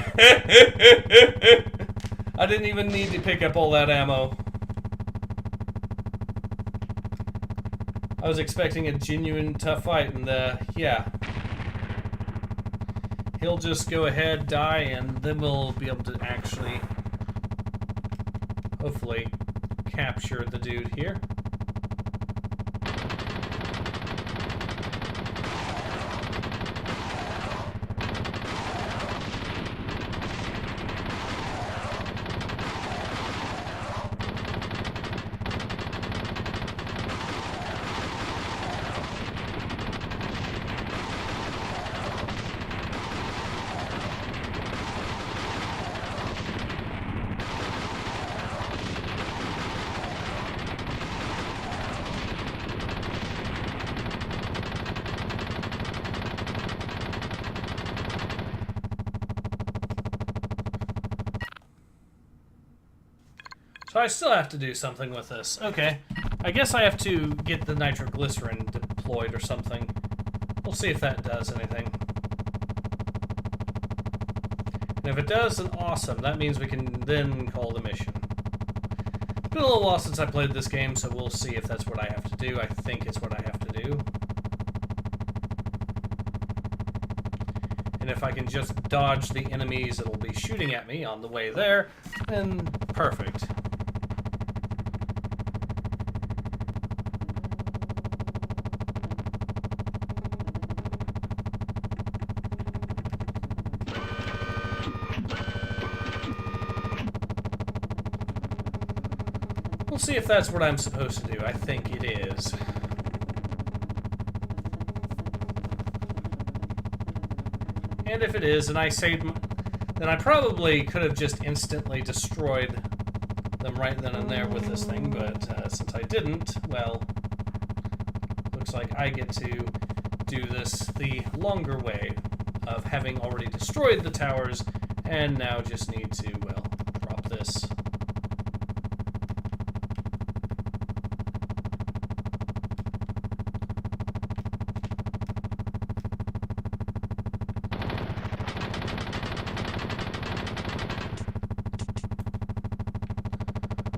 I didn't even need to pick up all that ammo. I was expecting a genuine tough fight, and yeah. He'll just go ahead, die, and then we'll be able to actually, hopefully, capture the dude here. So I still have to do something with this. Okay. I guess I have to get the nitroglycerin deployed or something. We'll see if that does anything. And if it does, then awesome. That means we can then call the mission. It's been a little while since I played this game, so we'll see if that's what I have to do. I think it's what I have to do. And if I can just dodge the enemies that'll be shooting at me on the way there, then perfect. We'll see if that's what I'm supposed to do. I think it is. And if it is, and I saved, then I probably could have just instantly destroyed them right then and there with this thing, but since I didn't, well, looks like I get to do this the longer way of having already destroyed the towers, and now just need to, well, drop this.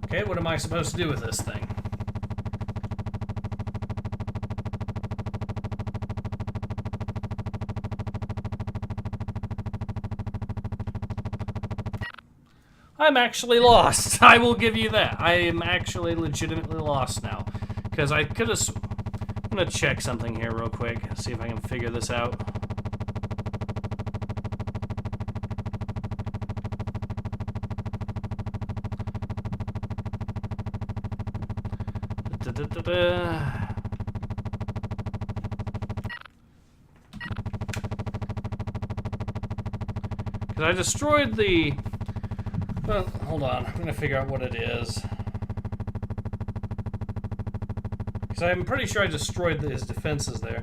Okay, what am I supposed to do with this thing? I'm actually lost. I will give you that. I am actually legitimately lost now. Because I could have... I'm going to check something here real quick. See if I can figure this out. Because I destroyed the... Well, hold on. I'm going to figure out what it is. Because I'm pretty sure I destroyed his defenses there.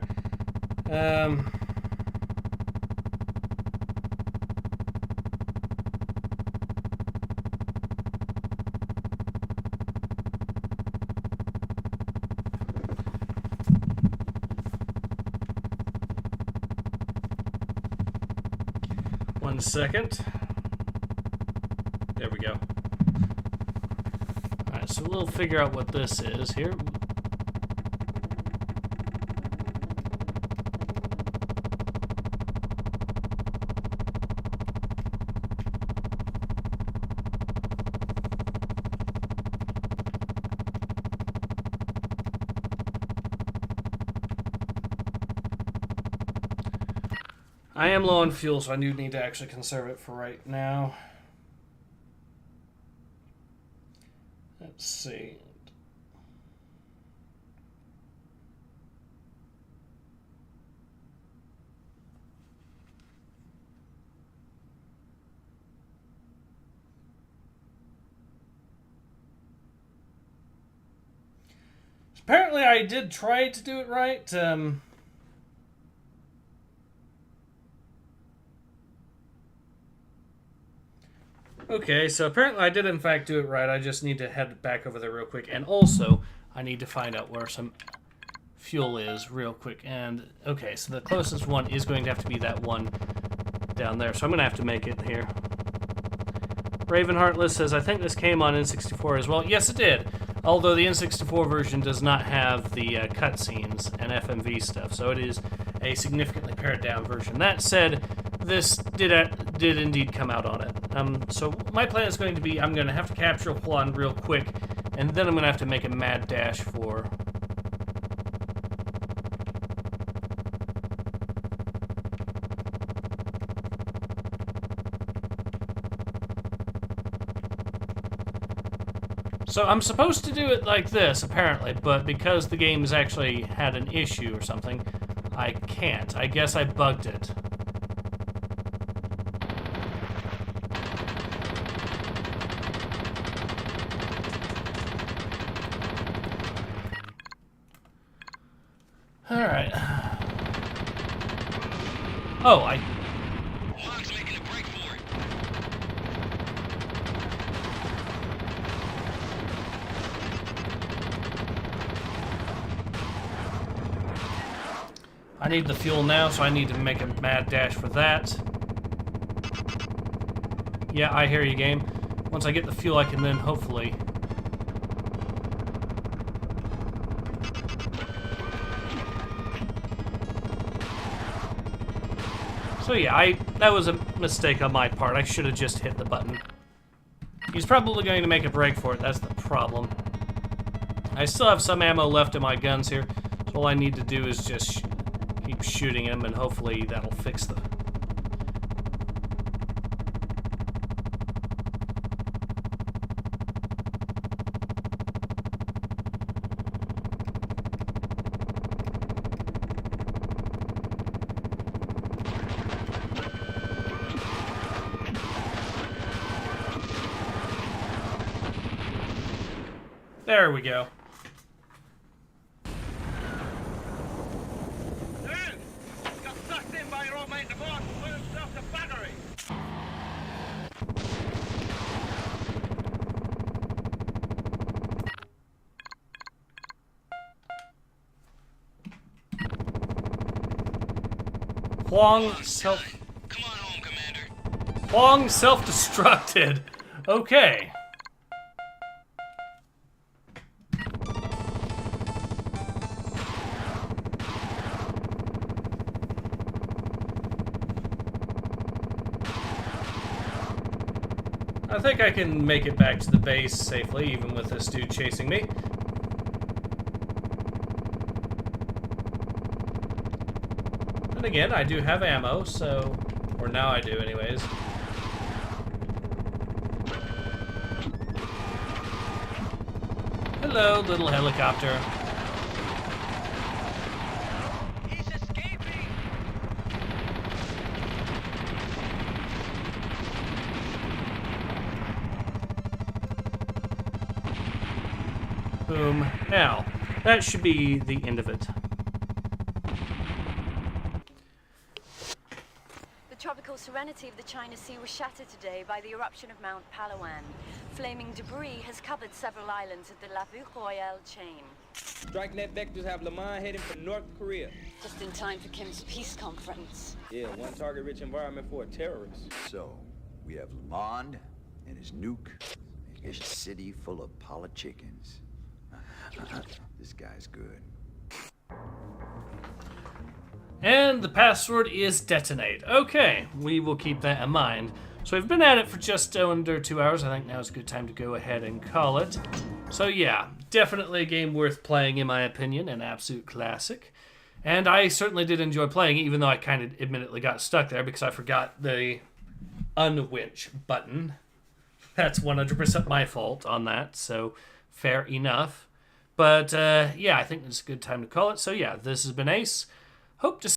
One second. There we go. Alright, so we'll figure out what this is here. I am low on fuel, so I do need to actually conserve it for right now. Let's see. Apparently I did try to do it right. Okay, so apparently I did in fact do it right. I just need to head back over there real quick. And also, I need to find out where some fuel is real quick. And, okay, so the closest one is going to have to be that one down there. So I'm going to have to make it here. Raven Heartless says, I think this came on N64 as well. Yes, it did. Although the N64 version does not have the cutscenes and FMV stuff. So it is a significantly pared down version. That said, this did indeed come out on it. So my plan is going to be, I'm going to have to capture Juan real quick, and then I'm going to have to make a mad dash for... So I'm supposed to do it like this, apparently, but because the game has actually had an issue or something, I can't. I guess I bugged it. Alright. Oh, Hog's making a break for it. I need the fuel now, so I need to make a mad dash for that. Yeah, I hear you, game. Once I get the fuel, I can then hopefully... So yeah, that was a mistake on my part. I should have just hit the button. He's probably going to make a break for it, that's the problem. I still have some ammo left in my guns here, so all I need to do is just keep shooting him, and hopefully that'll fix the... There we go. Got sucked in by your old mate the boss, blew himself to battery. Huang self-destructed. Okay. I think I can make it back to the base safely, even with this dude chasing me. And again, I do have ammo, so... Or now I do, anyways. Hello, little helicopter. He's escaping. Boom. Now, that should be the end of it. The tropical serenity of the China Sea was shattered today by the eruption of Mount Palawan. Flaming debris has covered several islands of the La Vue Royale chain. StrikeNet vectors have Lamont heading for North Korea. Just in time for Kim's peace conference. Yeah, one target-rich environment for a terrorist. So, we have Lamond and his nuke. Here's a city full of polichickens. This guy's good. And the password is detonate. Okay, we will keep that in mind. So we've been at it for just under 2 hours. I think now is a good time to go ahead and call it. So yeah, definitely a game worth playing in my opinion, an absolute classic. And I certainly did enjoy playing it, even though I kind of admittedly got stuck there because I forgot the unwinch button. That's 100% my fault on that, so fair enough. But yeah, I think it's a good time to call it. So yeah, this has been Ace. Hope to